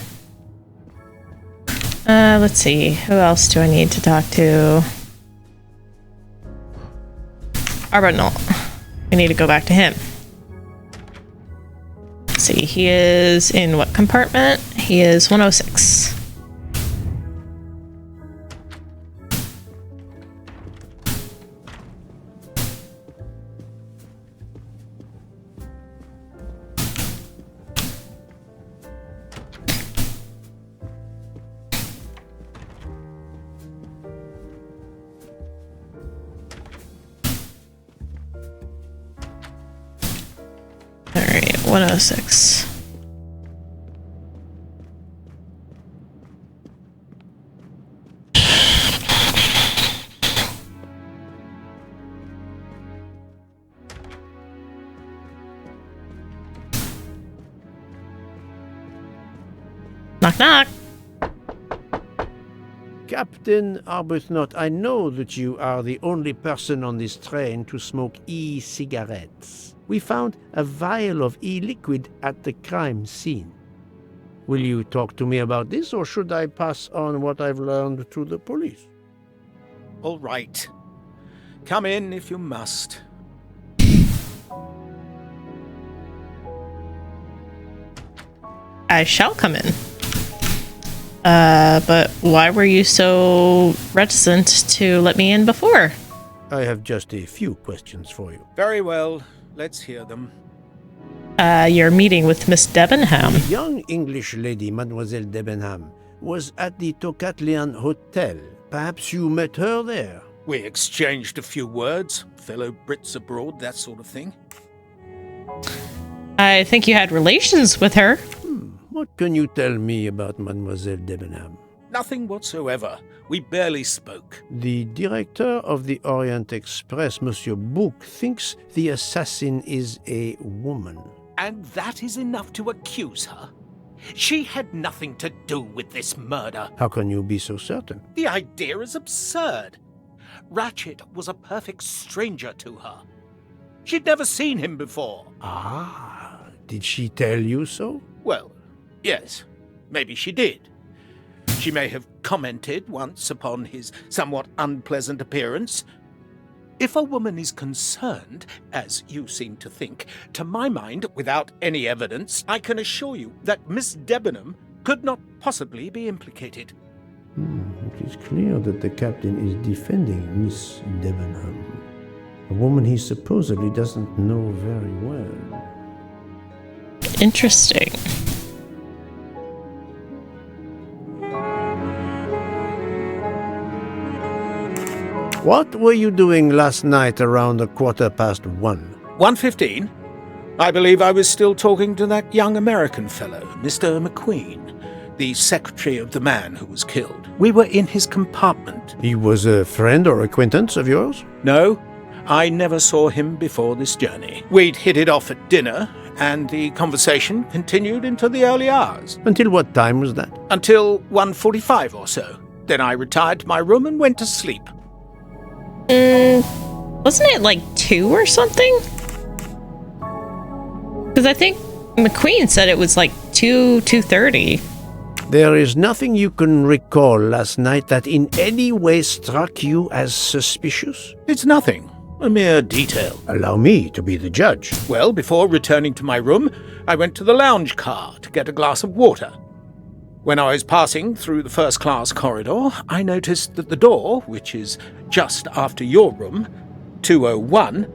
Let's see. Who else do I need to talk to? Arbuthnot. We need to go back to him. Let's see. He is in what compartment? He is 106. Alright, 106. Knock knock. Captain Arbuthnot, I know that you are the only person on this train to smoke e-cigarettes. We found a vial of e-liquid at the crime scene. Will you talk to me about this, or should I pass on what I've learned to the police? All right. Come in if you must. I shall come in. But why were you so reticent to let me in before? I have just a few questions for you. Very well. Let's hear them. Your meeting with Miss Debenham. The young English lady, Mademoiselle Debenham, was at the Tocatlian Hotel. Perhaps you met her there? We exchanged a few words. Fellow Brits abroad, that sort of thing. I think you had relations with her. What can you tell me about Mademoiselle Debenham? Nothing whatsoever. We barely spoke. The director of the Orient Express, Monsieur Bouc, thinks the assassin is a woman. And that is enough to accuse her? She had nothing to do with this murder. How can you be so certain? The idea is absurd. Ratchet was a perfect stranger to her. She'd never seen him before. Ah, did she tell you so? Well, yes, maybe she did. She may have commented once upon his somewhat unpleasant appearance. If a woman is concerned, as you seem to think, to my mind, without any evidence, I can assure you that Miss Debenham could not possibly be implicated. It is clear that the captain is defending Miss Debenham, a woman he supposedly doesn't know very well. Interesting. What were you doing last night around 1:15? 1:15? I believe I was still talking to that young American fellow, Mr. McQueen, the secretary of the man who was killed. We were in his compartment. He was a friend or acquaintance of yours? No, I never saw him before this journey. We'd hit it off at dinner, and the conversation continued into the early hours. Until what time was that? Until 1:45 or so. Then I retired to my room and went to sleep. Wasn't it like 2 or something? Because I think McQueen said it was like 2:30. There is nothing you can recall last night that in any way struck you as suspicious? It's nothing. A mere detail. Allow me to be the judge. Well, before returning to my room, I went to the lounge car to get a glass of water. When I was passing through the first-class corridor, I noticed that the door, which is just after your room, 201,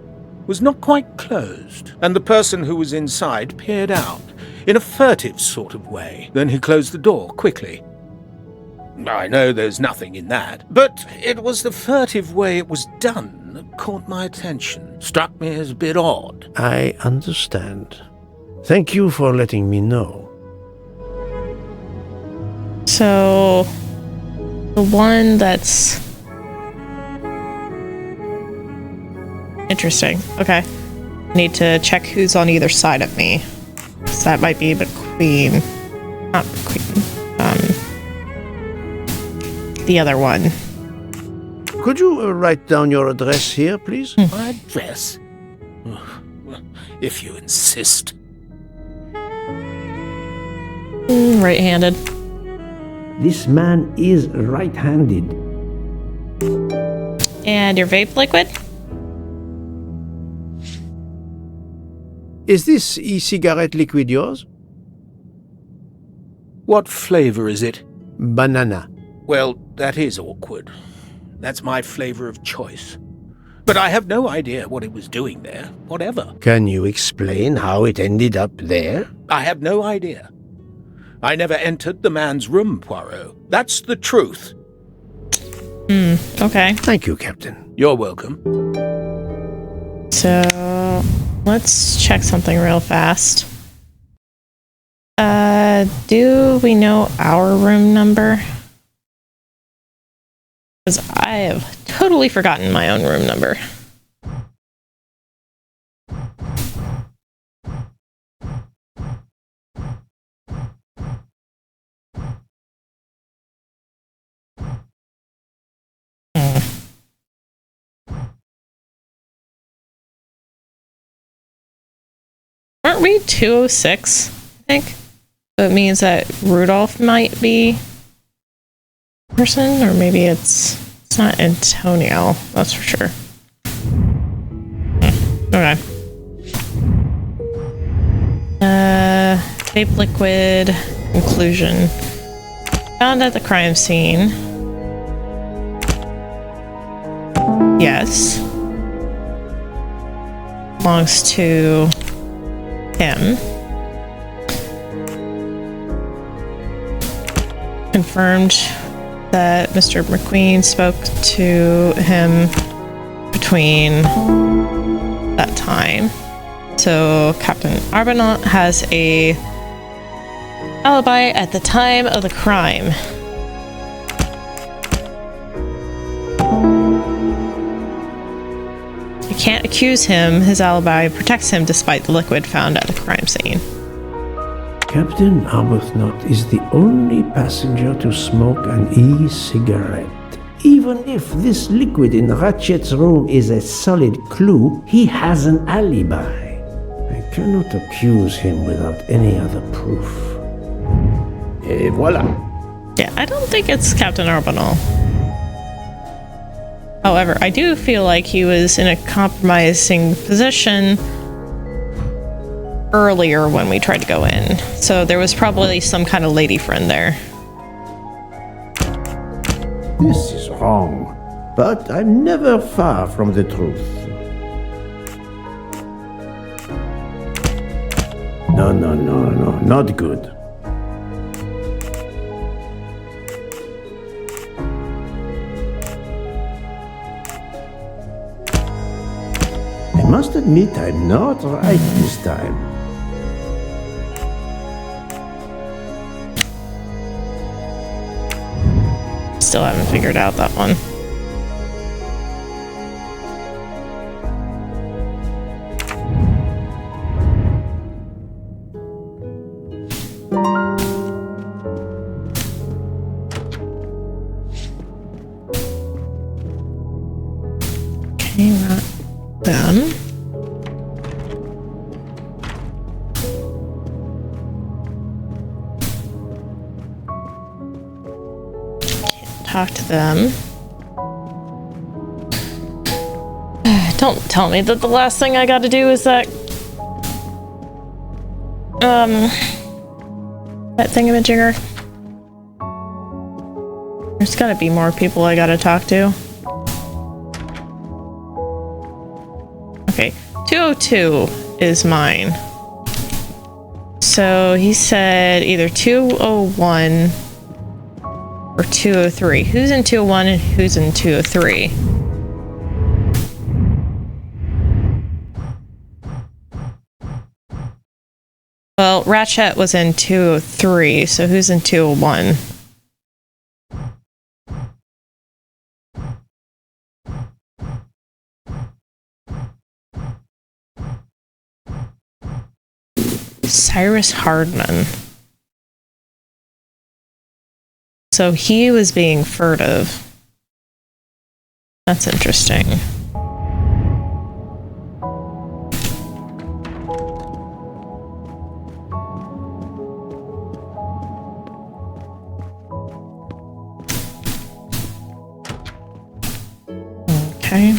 was not quite closed, and the person who was inside peered out in a furtive sort of way. Then he closed the door quickly. I know there's nothing in that, but it was the furtive way it was done that caught my attention. Struck me as a bit odd. I understand. Thank you for letting me know. So, the one that's interesting. Okay. I need to check who's on either side of me. So that might be the queen. Not the queen. The other one. Could you write down your address here, please? My address? Well, if you insist. Right-handed. This man is right-handed. And your vape liquid? Is this e-cigarette liquid yours? What flavor is it? Banana. Well, that is awkward. That's my flavor of choice. But I have no idea what it was doing there, whatever. Can you explain how it ended up there? I have no idea. I never entered the man's room, Poirot. That's the truth. Okay. Thank you, Captain. You're welcome. So, let's check something real fast. Do we know our room number? Because I have totally forgotten my own room number. Aren't we 206, I think? So it means that Rudolph might be a person, or maybe it's not Antonio, that's for sure. Okay. Vape liquid, conclusion. Found at the crime scene. Yes. Belongs to him. Confirmed that Mr. McQueen spoke to him between that time. So Captain Arbonant has a alibi at the time of the crime. You can't accuse him. His alibi protects him despite the liquid found at the crime scene. Captain Arbuthnot is the only passenger to smoke an e-cigarette. Even if this liquid in Ratchet's room is a solid clue, he has an alibi. I cannot accuse him without any other proof. Et voila. Yeah, I don't think it's Captain Arbonal. However, I do feel like he was in a compromising position earlier when we tried to go in. So there was probably some kind of lady friend there. This is wrong, but I'm never far from the truth. No, not good. I must admit I'm not right this time. Still haven't figured out that one. Okay, right then. Talk to them. Don't tell me that the last thing I gotta do is that thingamajigger. There's gotta be more people I gotta talk to. Okay, 202 is mine. So he said either 201 or 203? Who's in 201 and who's in 203? Well, Ratchet was in 203, so who's in 201? Cyrus Hardman. So he was being furtive. That's interesting. Okay.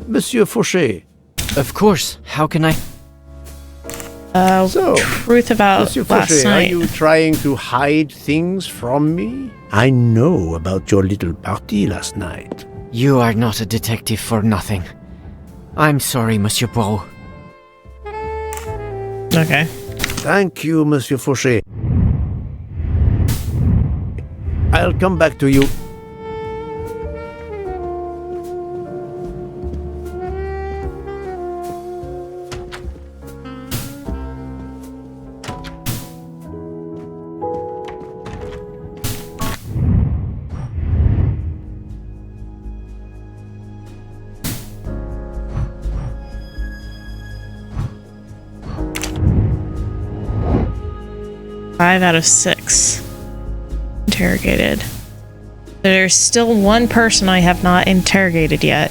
Monsieur Fauché. Of course. How can I? So, Truth about Monsieur last Fauché, are night. you trying to hide things from me? I know about your little party last night. You are not a detective for nothing. I'm sorry, Monsieur Poirot. Okay. Thank you, Monsieur Fauché. I'll come back to you. Five out of 6 interrogated. There's still one person I have not interrogated yet.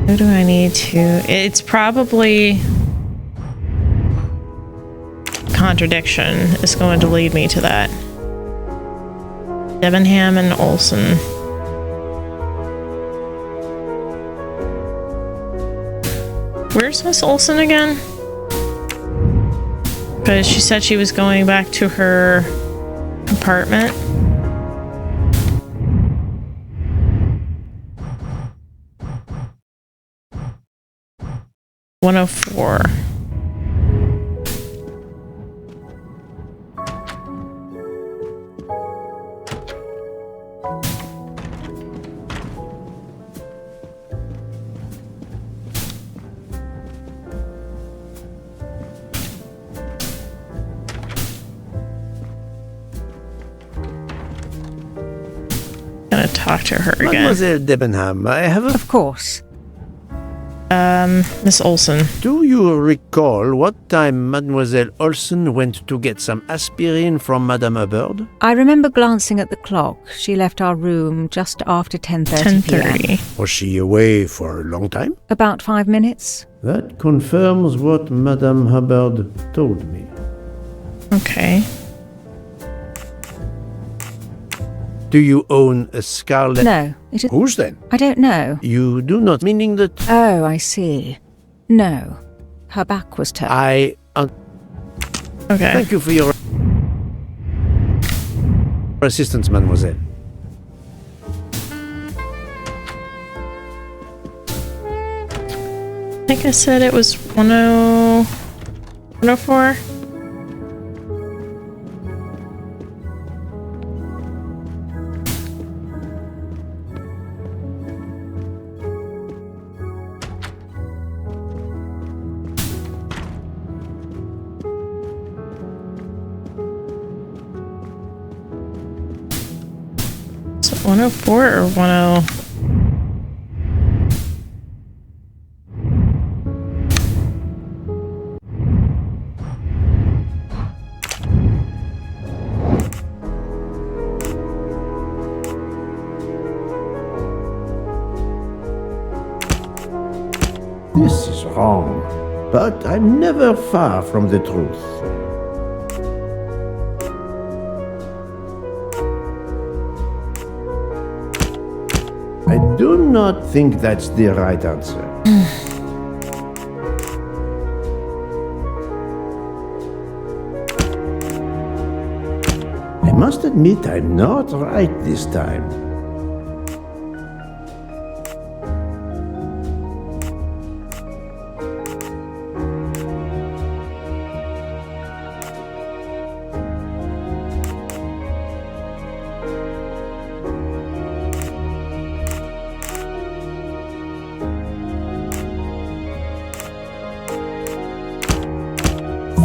Who do I need to? It's probably contradiction is going to lead me to that. Debenham and Olsen. Where's Miss Olsen again? Because she said she was going back to her apartment. "104. Gonna talk to her again. Mademoiselle Debenham, I have a... Of course. Miss Olsen. Do you recall what time Mademoiselle Olsen went to get some aspirin from Madame Hubbard? I remember glancing at the clock. She left our room just after 10:30 p.m. 10:30. Was she away for a long time? About 5 minutes. That confirms what Madame Hubbard told me. Okay. Do you own a scarlet... No, it is. Whose then? I don't know. You do not, meaning that... Oh, I see. No. Her back was turned. Okay. Thank you for your assistance, mademoiselle. I think I said it was 104. So 104 or 10? This is wrong, but I'm never far from the truth. I do not think that's the right answer. I must admit I'm not right this time.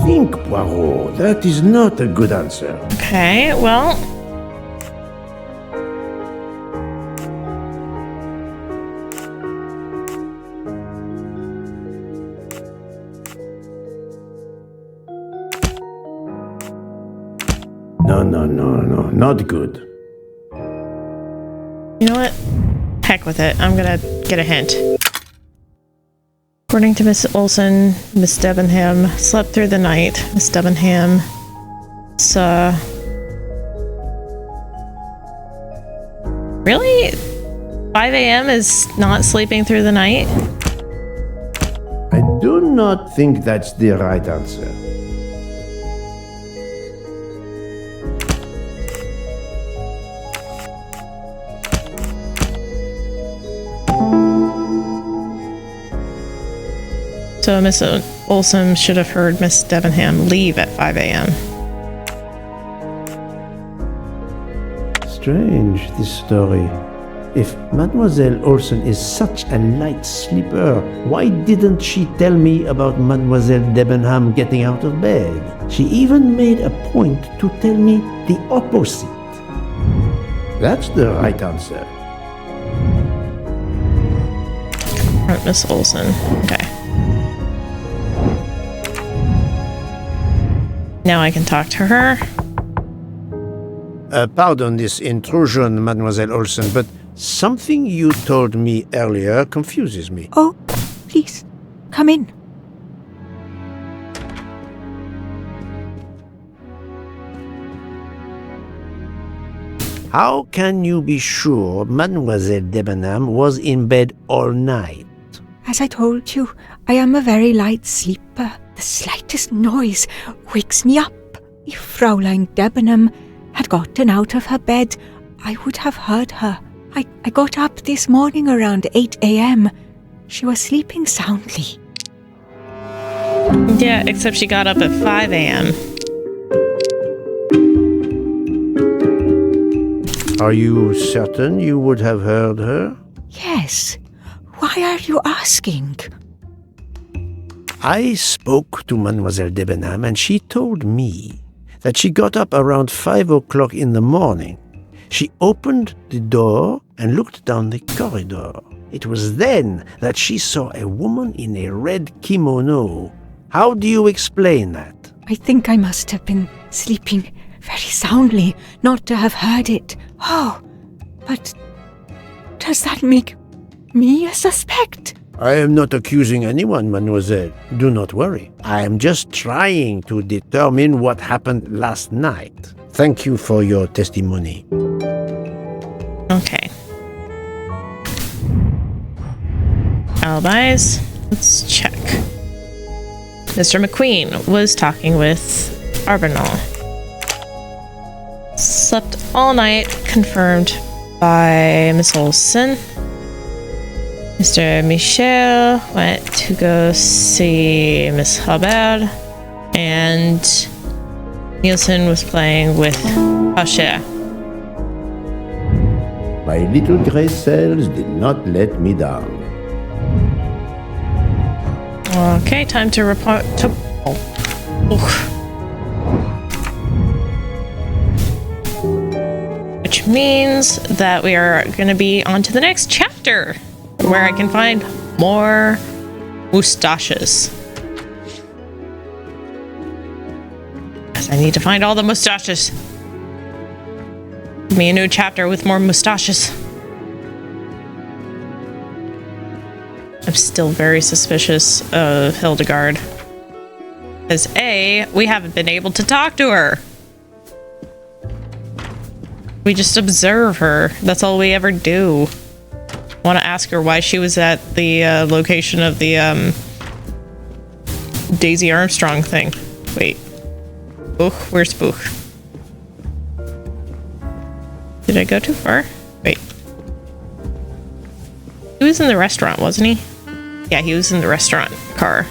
Think, Poirot. That is not a good answer. Okay, well. No, not good. You know what? Heck with it. I'm gonna get a hint. According to Miss Olson, Miss Debenham slept through the night. Miss Debenham saw... Really? 5 a.m. is not sleeping through the night? I do not think that's the right answer. So Miss Olson should have heard Miss Debenham leave at 5 a.m. Strange, this story. If Mademoiselle Olson is such a light sleeper, why didn't she tell me about Mademoiselle Debenham getting out of bed? She even made a point to tell me the opposite. That's the right answer. Right, Miss Olson. Okay. Now I can talk to her. Pardon this intrusion, Mademoiselle Olson, but something you told me earlier confuses me. Oh, please, come in. How can you be sure Mademoiselle Debenham was in bed all night? As I told you, I am a very light sleeper. The slightest noise wakes me up. If Fraulein Debenham had gotten out of her bed, I would have heard her. I got up this morning around 8 a.m. She was sleeping soundly. Yeah, except she got up at 5 a.m. Are you certain you would have heard her? Yes. Why are you asking? I spoke to Mademoiselle Debenham and she told me that she got up around 5 o'clock in the morning. She opened the door and looked down the corridor. It was then that she saw a woman in a red kimono. How do you explain that? I think I must have been sleeping very soundly not to have heard it. Oh, but does that make me a suspect? I am not accusing anyone, mademoiselle. Do not worry. I am just trying to determine what happened last night. Thank you for your testimony. Okay. Alibis. Let's check. Mr. McQueen was talking with Arbonal. Slept all night, confirmed by Miss Olson. Mr. Michel went to go see Miss Hubbard, and Nielsen was playing with Hacher. My little gray cells did not let me down. Okay, time to report to... Which means that we are going to be on to the next chapter, where I can find more mustaches. Because I need to find all the mustaches. Give me a new chapter with more mustaches. I'm still very suspicious of Hildegard. Because A, we haven't been able to talk to her. We just observe her. That's all we ever do. Want to ask her why she was at the location of the Daisy Armstrong thing. Wait. Buch? Where's Buch? Did I go too far? Wait. He was in the restaurant, wasn't he? Yeah, he was in the restaurant car.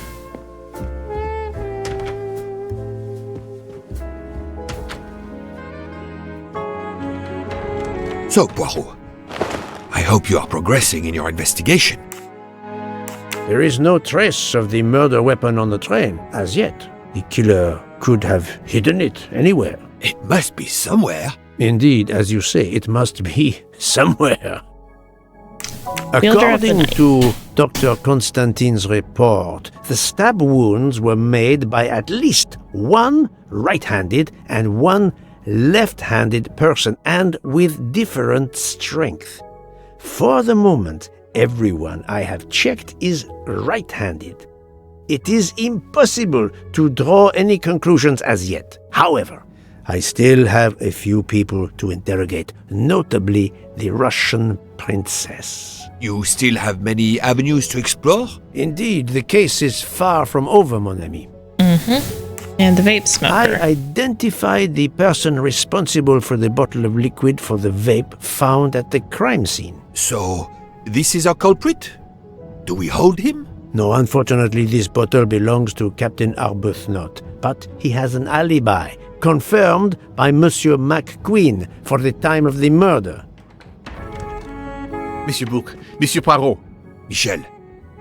So, Poirot, I hope you are progressing in your investigation. There is no trace of the murder weapon on the train, as yet. The killer could have hidden it anywhere. It must be somewhere. Indeed, as you say, it must be somewhere. Wielder of the According knife. to Dr. Constantine's report, the stab wounds were made by at least one right-handed and one left-handed person, and with different strength. For the moment, everyone I have checked is right-handed. It is impossible to draw any conclusions as yet. However, I still have a few people to interrogate, notably the Russian princess. You still have many avenues to explore? Indeed, the case is far from over, mon ami. And the vape smoker. I identified the person responsible for the bottle of liquid for the vape found at the crime scene. So, this is our culprit? Do we hold him? No, unfortunately, this bottle belongs to Captain Arbuthnot, but he has an alibi, confirmed by Monsieur McQueen for the time of the murder. Monsieur Bouc, Monsieur Poirot. Michel,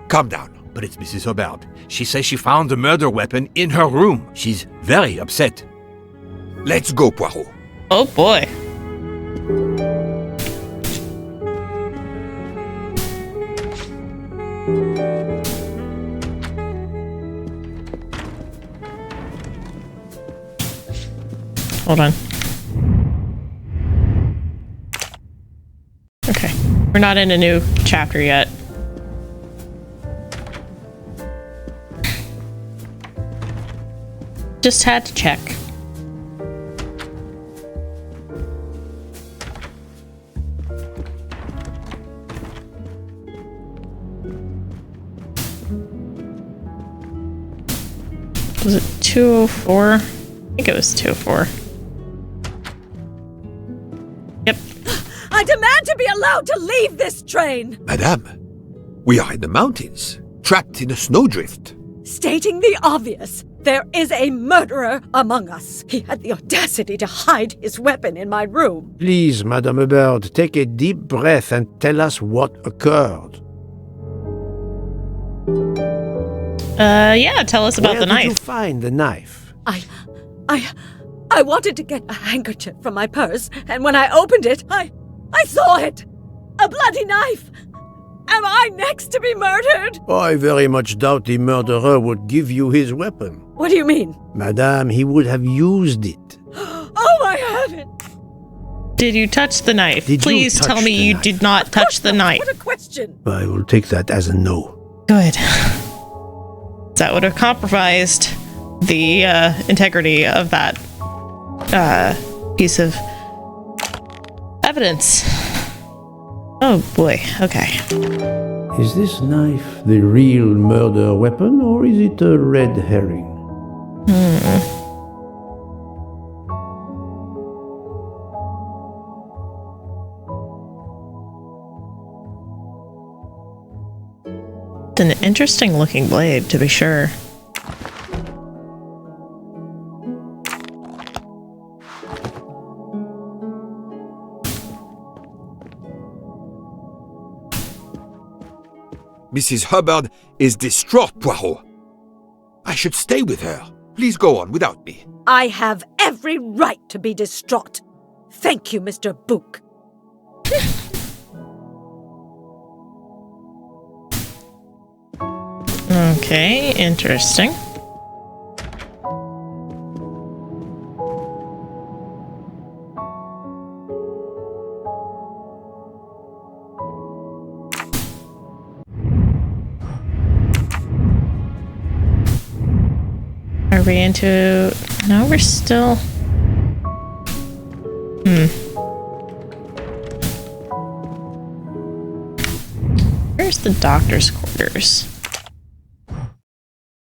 calm down. But it's Mrs. Hubbard. She says she found the murder weapon in her room. She's very upset. Let's go, Poirot. Oh boy. Hold on. Okay. We're not in a new chapter yet. Just had to check. Was it 204? I think it was 204. Yep. I demand to be allowed to leave this train! Madame, we are in the mountains, trapped in a snowdrift. Stating the obvious, there is a murderer among us. He had the audacity to hide his weapon in my room. Please, Madame Hubbard, take a deep breath and tell us what occurred. Yeah, tell us about the Where did you knife. find the knife? I wanted to get a handkerchief from my purse, and when I opened it, I saw it! A bloody knife! Am I next to be murdered? I very much doubt the murderer would give you his weapon. What do you mean? Madame, he would have used it. Oh, I haven't! Did you touch the knife? Did you Please touch tell me the you knife? did not touch the knife. What a question! I will take that as a no. Good. That would have compromised the integrity of that piece of evidence. Oh boy, okay. Is this knife the real murder weapon, or is it a red herring? It's an interesting looking blade, to be sure. Mrs. Hubbard is distraught, Poirot. I should stay with her. Please go on without me. I have every right to be distraught. Thank you, Mr. Bouc. Okay, interesting. Are we into... No, we're still... Where's the doctor's quarters?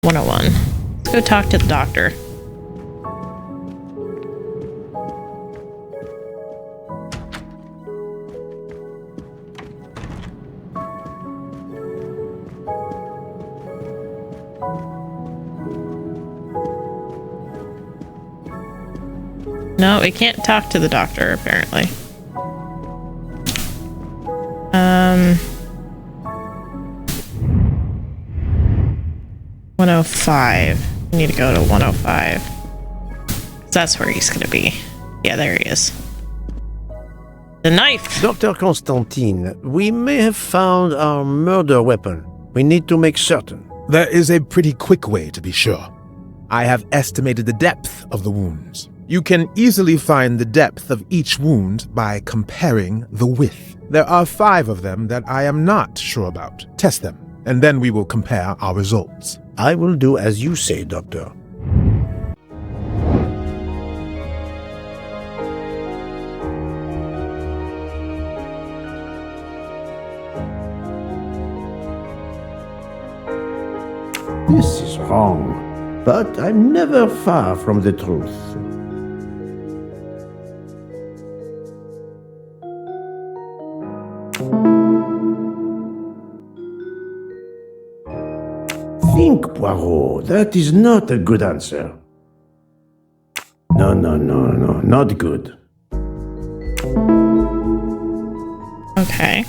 101. Let's go talk to the doctor. No, we can't talk to the doctor, apparently. 105. We need to go to 105. That's where he's gonna be. Yeah, there he is. The knife! Dr. Constantine, we may have found our murder weapon. We need to make certain. There is a pretty quick way to be sure. I have estimated the depth of the wounds. You can easily find the depth of each wound by comparing the width. There are 5 of them that I am not sure about. Test them, and then we will compare our results. I will do as you say, Doctor. This is wrong, but I'm never far from the truth. Think, Poirot. That is not a good answer. No, not good. Okay.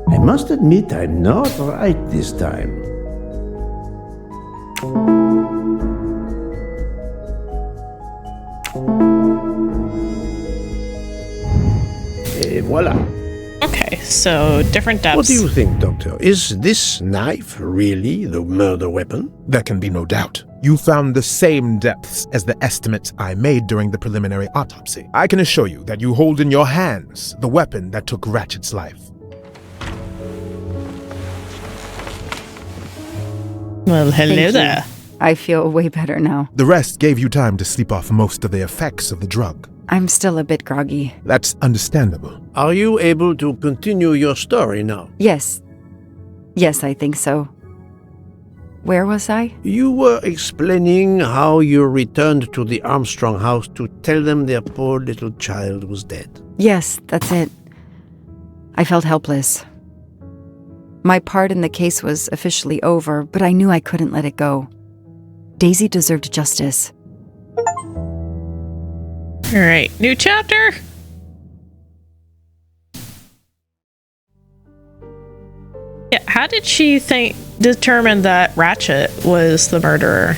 I must admit I'm not right this time. Et voilà. Okay, so different depths. What do you think, Doctor? Is this knife really the murder weapon? There can be no doubt. You found the same depths as the estimates I made during the preliminary autopsy. I can assure you that you hold in your hands the weapon that took Ratchet's life. Well, hello Thank there. you. I feel way better now. The rest gave you time to sleep off most of the effects of the drug. I'm still a bit groggy. That's understandable. Are you able to continue your story now? Yes. Yes, I think so. Where was I? You were explaining how you returned to the Armstrong house to tell them their poor little child was dead. Yes, that's it. I felt helpless. My part in the case was officially over, but I knew I couldn't let it go. Daisy deserved justice. All right, new chapter. Yeah, how did she determine that Ratchet was the murderer?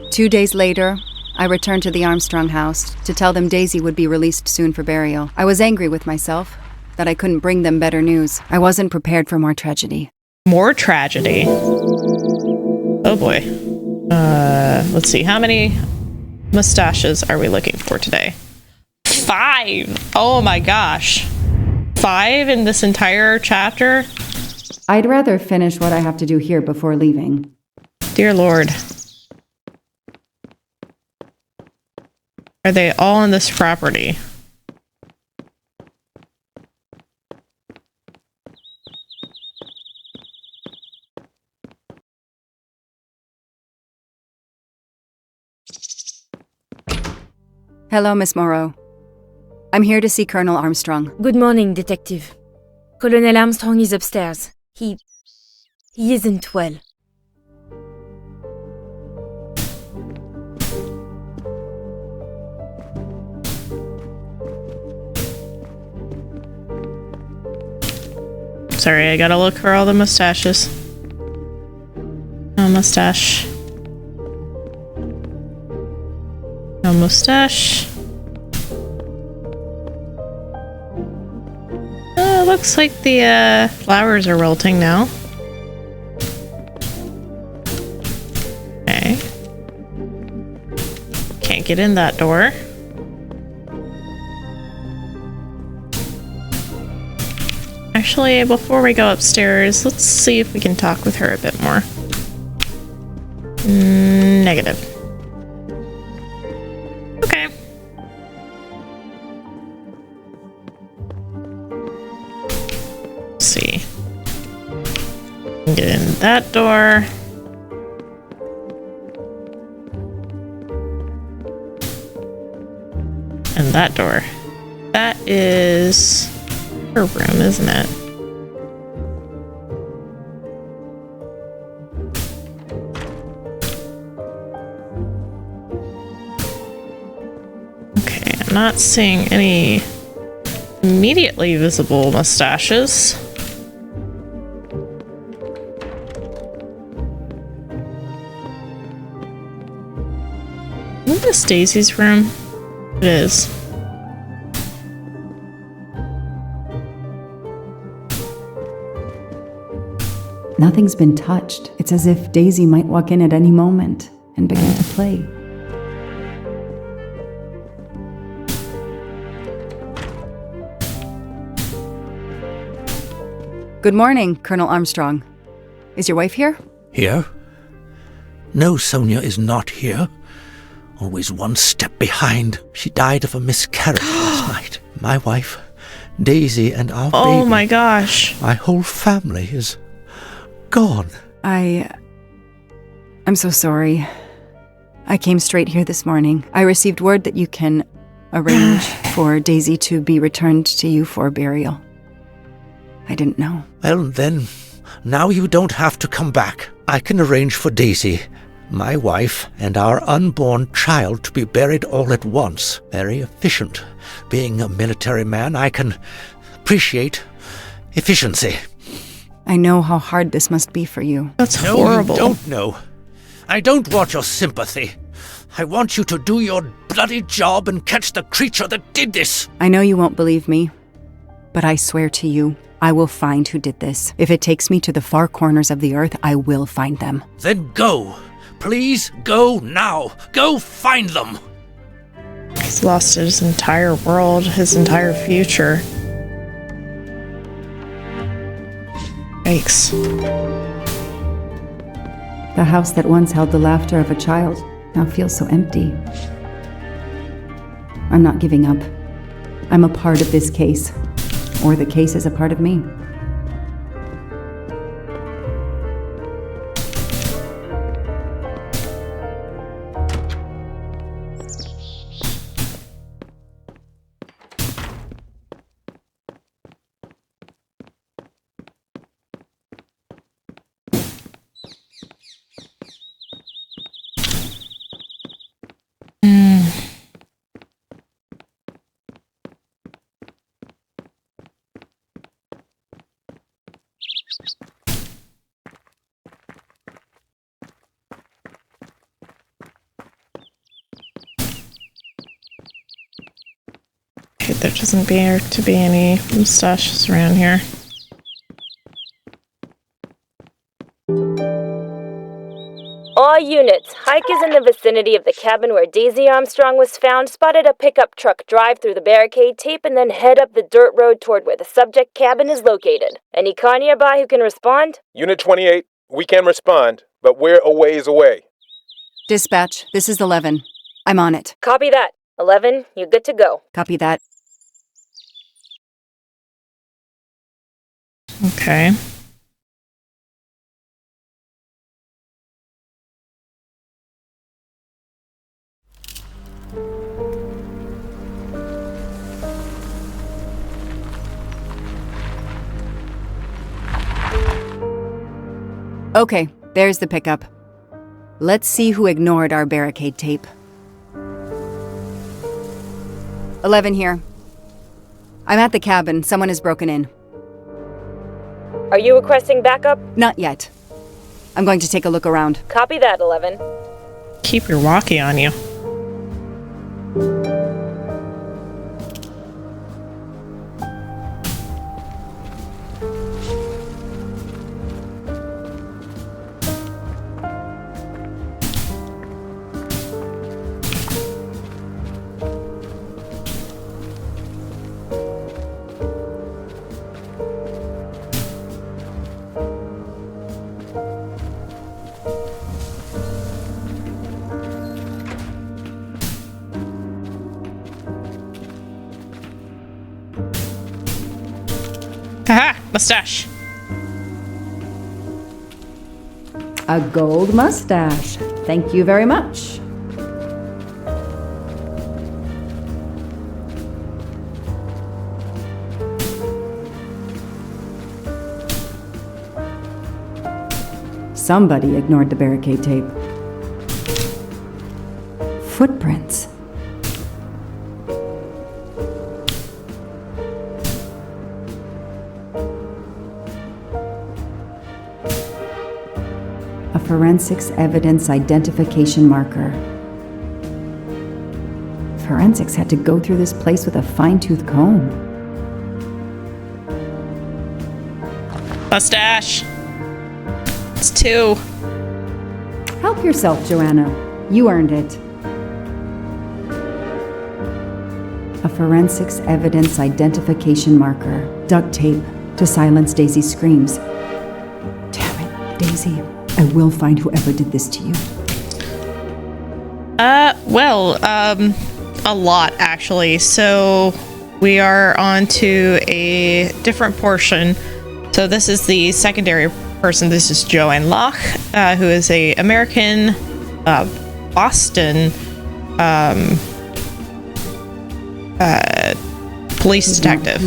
2 days later, I returned to the Armstrong house to tell them Daisy would be released soon for burial. I was angry with myself that I couldn't bring them better news. I wasn't prepared for more tragedy. More tragedy? Oh boy. Let's see, how many mustaches are we looking for today? 5! Oh my gosh. 5 in this entire chapter? I'd rather finish what I have to do here before leaving. Dear Lord. Are they all on this property? Hello, Miss Morrow. I'm here to see Colonel Armstrong. Good morning, Detective. Colonel Armstrong is upstairs. He isn't well. Sorry, I gotta look for all the mustaches. No mustache. No mustache. Looks like the flowers are wilting now. Okay. Can't get in that door. Actually, before we go upstairs, let's see if we can talk with her a bit more. Negative. Okay. Let's see. Get in that door. And that door. That is her room, isn't it? not seeing any immediately visible mustaches. Is this Daisy's room? It is. Nothing's been touched. It's as if Daisy might walk in at any moment and begin to play. Good morning, Colonel Armstrong. Is your wife here? Here? No, Sonia is not here. Always one step behind. She died of a miscarriage last night. My wife, Daisy, and our baby. Oh my gosh. My whole family is gone. I'm so sorry. I came straight here this morning. I received word that you can arrange for Daisy to be returned to you for burial. I didn't know. Well, then, now you don't have to come back. I can arrange for Daisy, my wife, and our unborn child to be buried all at once. Very efficient. Being a military man, I can appreciate efficiency. I know how hard this must be for you. That's horrible. No, you don't know. I don't want your sympathy. I want you to do your bloody job and catch the creature that did this. I know you won't believe me, but I swear to you, I will find who did this. If it takes me to the far corners of the earth, I will find them. Then go. Please go now. Go find them. He's lost his entire world, his entire future. Yikes. The house that once held the laughter of a child now feels so empty. I'm not giving up. I'm a part of this case. Or the case is a part of me. There doesn't appear to be any mustaches around here. All units, Hike is in the vicinity of the cabin where Daisy Armstrong was found, spotted a pickup truck drive through the barricade tape and then head up the dirt road toward where the subject cabin is located. Any car nearby who can respond? Unit 28, we can respond, but we're a ways away. Dispatch, this is 11. I'm on it. Copy that. 11, you're good to go. Copy that. Okay. Okay, there's the pickup. Let's see who ignored our barricade tape. 11 here. I'm at the cabin. Someone has broken in. Are you requesting backup? Not yet. I'm going to take a look around. Copy that, 11. Keep your walkie on you. Haha! Mustache! A gold mustache. Thank you very much. Somebody ignored the barricade tape. forensics evidence identification marker. Forensics had to go through this place with a fine-tooth comb. Mustache. It's 2. Help yourself, Joanna. You earned it. A forensics evidence identification marker. Duct tape to silence Daisy's screams. Damn it, Daisy. I will find whoever did this to you. A lot, actually. So we are on to a different portion. So this is the secondary person. This is Joanne Locke, who is a American Boston police detective.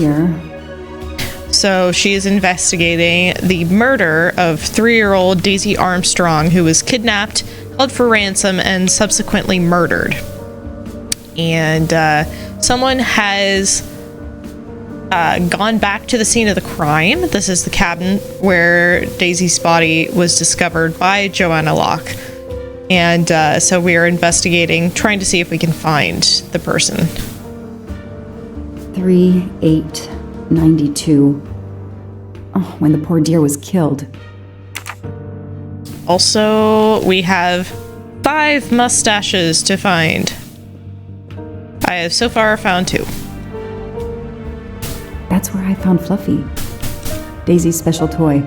So she is investigating the murder of 3-year-old Daisy Armstrong, who was kidnapped, held for ransom, and subsequently murdered. And someone has gone back to the scene of the crime. This is the cabin where Daisy's body was discovered by Joanna Locke. And so we are investigating, trying to see if we can find the person. 3/8/92. Oh, when the poor dear was killed. Also, we have 5 mustaches to find. I have so far found 2. That's where I found Fluffy. Daisy's special toy.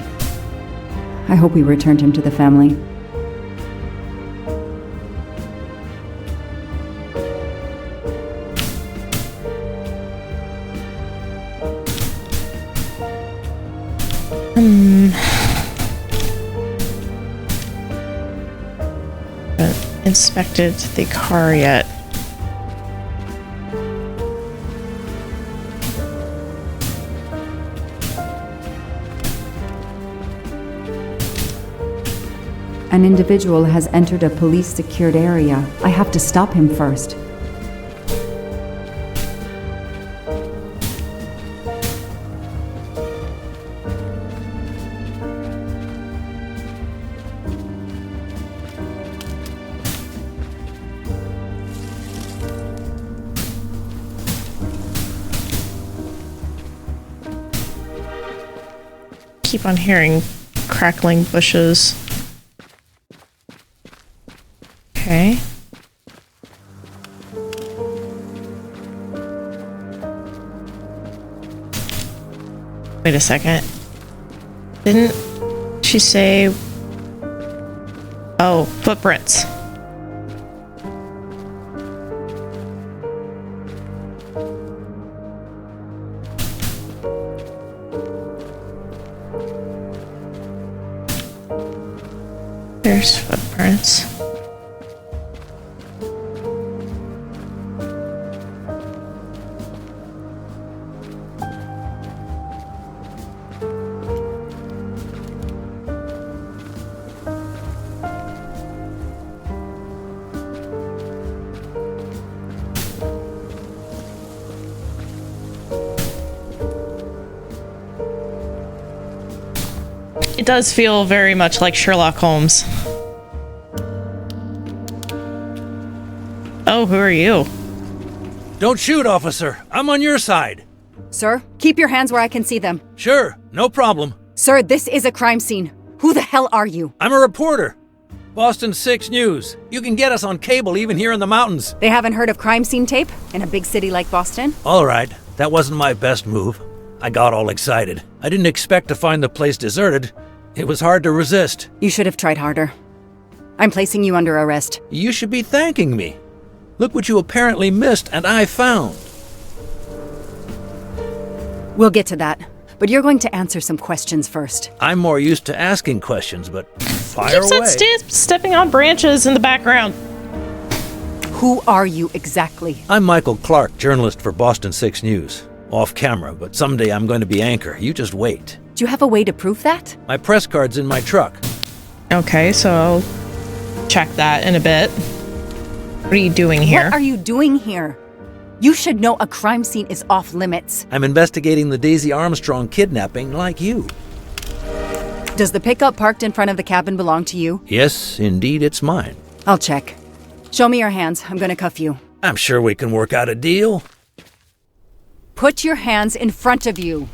I hope we returned him to the family. Haven't inspected the car yet. An individual has entered a police-secured area. I have to stop him first. Keep on hearing crackling bushes. Okay. Wait a second. Didn't she say... Oh, footprints. There's footprints. It does feel very much like Sherlock Holmes. Oh, who are you? Don't shoot, officer. I'm on your side. Sir, keep your hands where I can see them. Sure, no problem. Sir, this is a crime scene. Who the hell are you? I'm a reporter. Boston 6 News. You can get us on cable even here in the mountains. They haven't heard of crime scene tape in a big city like Boston? All right, that wasn't my best move. I got all excited. I didn't expect to find the place deserted. It was hard to resist. You should have tried harder. I'm placing you under arrest. You should be thanking me. Look what you apparently missed and I found. We'll get to that, but you're going to answer some questions first. I'm more used to asking questions, but fire away. Stepping on branches in the background. Who are you exactly? I'm Michael Clark, journalist for Boston 6 News. Off camera, but someday I'm going to be anchor. You just wait. Do you have a way to prove that? My press card's in my truck. Okay, so I'll check that in a bit. What are you doing here? What are you doing here? You should know a crime scene is off limits. I'm investigating the Daisy Armstrong kidnapping like you. Does the pickup parked in front of the cabin belong to you? Yes, indeed, it's mine. I'll check. Show me your hands. I'm gonna cuff you. I'm sure we can work out a deal. Put your hands in front of you.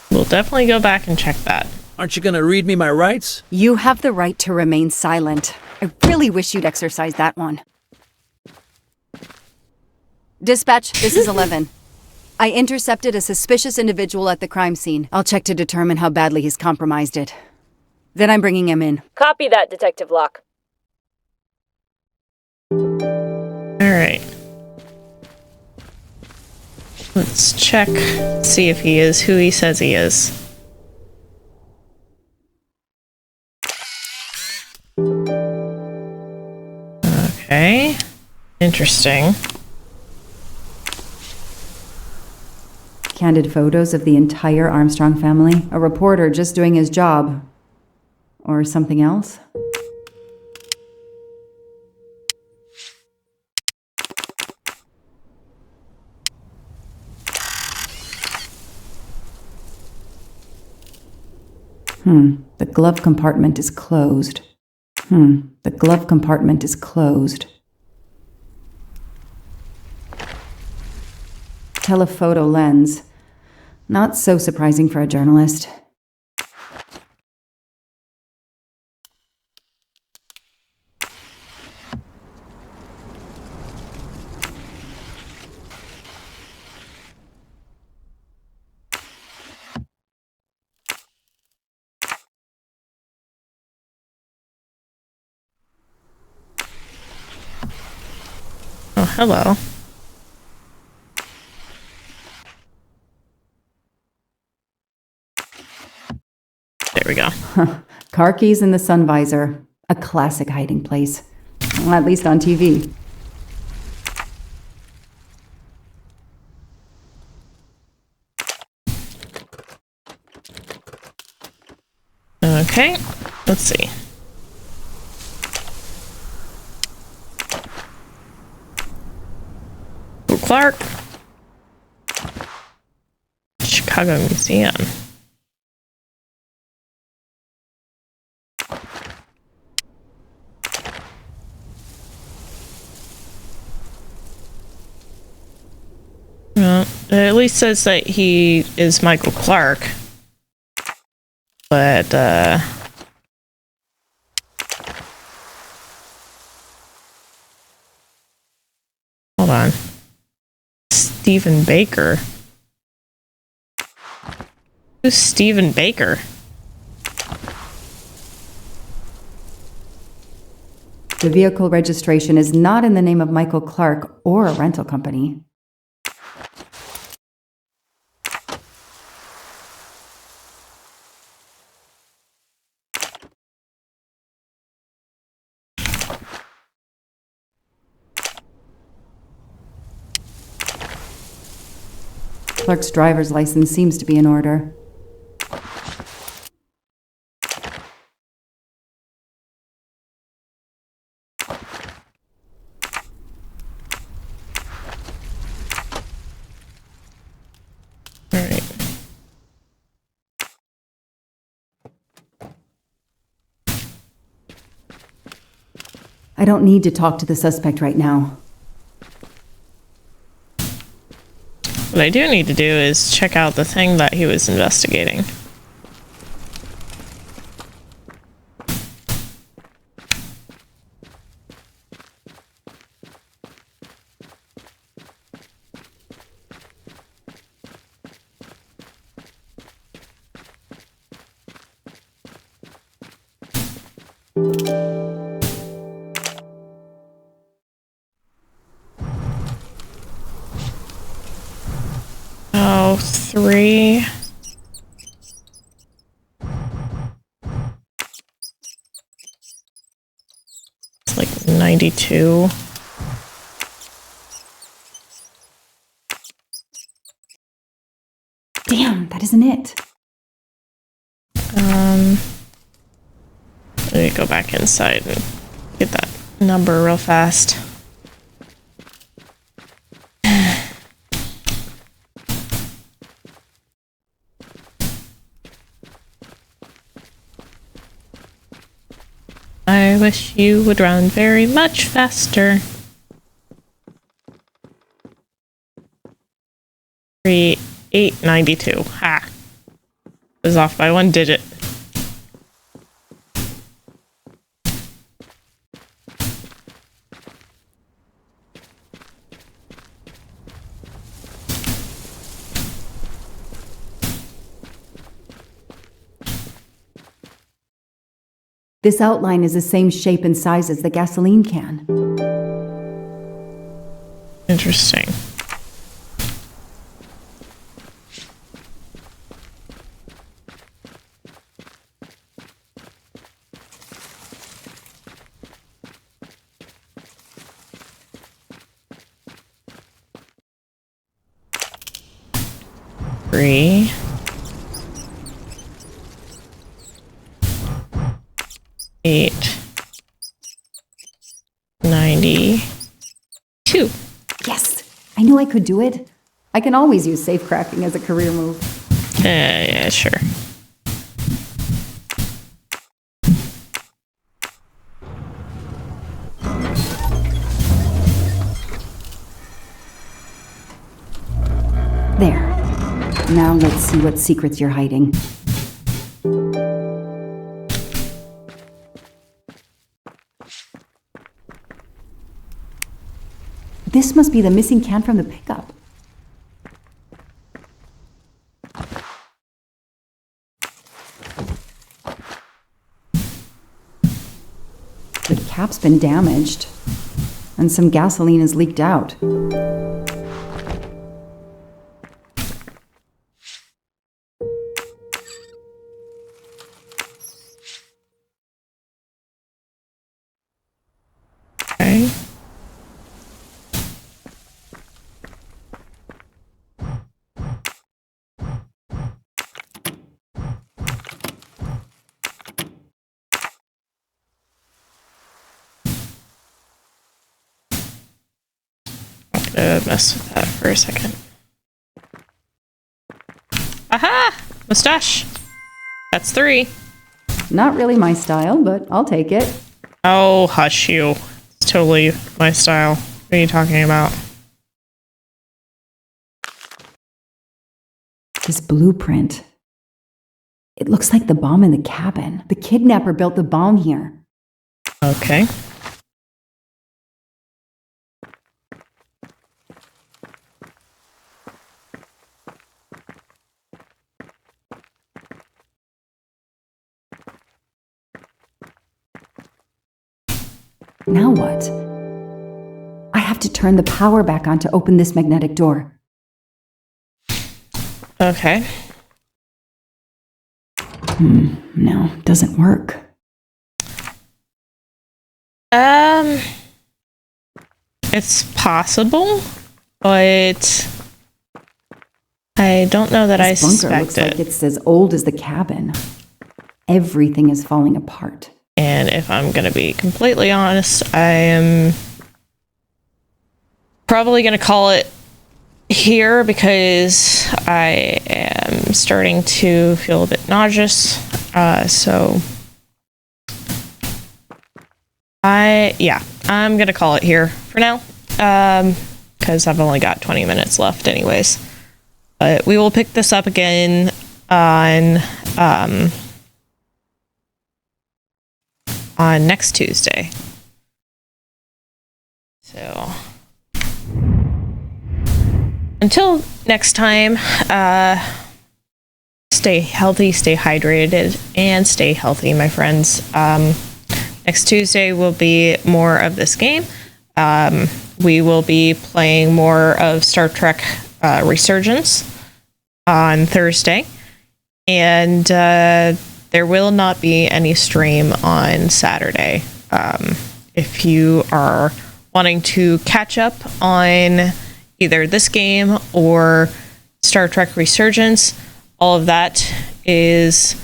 We'll definitely go back and check that. Aren't you gonna read me my rights? You have the right to remain silent. I really wish you'd exercise that one. Dispatch, this is 11. I intercepted a suspicious individual at the crime scene. I'll check to determine how badly he's compromised it. Then I'm bringing him in. Copy that, Detective Locke. Alright. Let's check, see if he is who he says he is. Okay. Interesting. Candid photos of the entire Armstrong family. A reporter just doing his job. Or something else? The glove compartment is closed. The glove compartment is closed. Telephoto lens. Not so surprising for a journalist. Oh, hello. There we go. Car keys in the sun visor. A classic hiding place. Well, at least on TV. Okay, let's see. Clark. Chicago Museum. Well, it at least says that he is Michael Clark. But, hold on. Stephen Baker. Who's Stephen Baker? The vehicle registration is not in the name of Michael Clark or a rental company. Clark's driver's license seems to be in order. I don't need to talk to the suspect right now. What I do need to do is check out the thing that he was investigating. Oh, 3. It's like 92. Damn, that isn't it. Let me go back inside and get that. number real fast. I wish you would run very much faster. 3892. Ha. I was off by 1 digit. This outline is the same shape and size as the gasoline can. Interesting. Three. 92. Yes! I knew I could do it. I can always use safe cracking as a career move. Yeah, sure. There. Now let's see what secrets you're hiding. This must be the missing can from the pickup. The cap's been damaged, and some gasoline has leaked out. Okay. Mess with that for a second. Aha! Mustache! That's 3. Not really my style, but I'll take it. Oh, hush you. It's totally my style. What are you talking about? This blueprint. It looks like the bomb in the cabin. The kidnapper built the bomb here. Okay. Now what? I have to turn the power back on to open this magnetic door. Okay. No, doesn't work. It's possible, but I don't know that This I bunker suspect looks it. like it's as old as the cabin. Everything is falling apart. And if I'm going to be completely honest, I am probably going to call it here because I am starting to feel a bit nauseous. So I'm going to call it here for now because I've only got 20 minutes left anyways. But we will pick this up again on next Tuesday. So until next time, stay healthy, stay hydrated, and stay healthy, my friends. Next Tuesday will be more of this game. We will be playing more of Star Trek Resurgence on Thursday. And there will not be any stream on Saturday. If you are wanting to catch up on either this game or Star Trek Resurgence, all of that is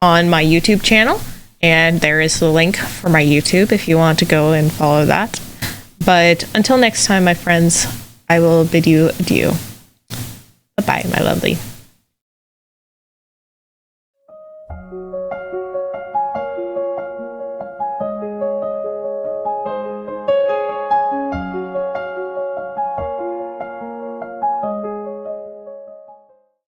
on my YouTube channel. And there is the link for my YouTube if you want to go and follow that. But until next time, my friends, I will bid you adieu. Bye-bye, my lovely.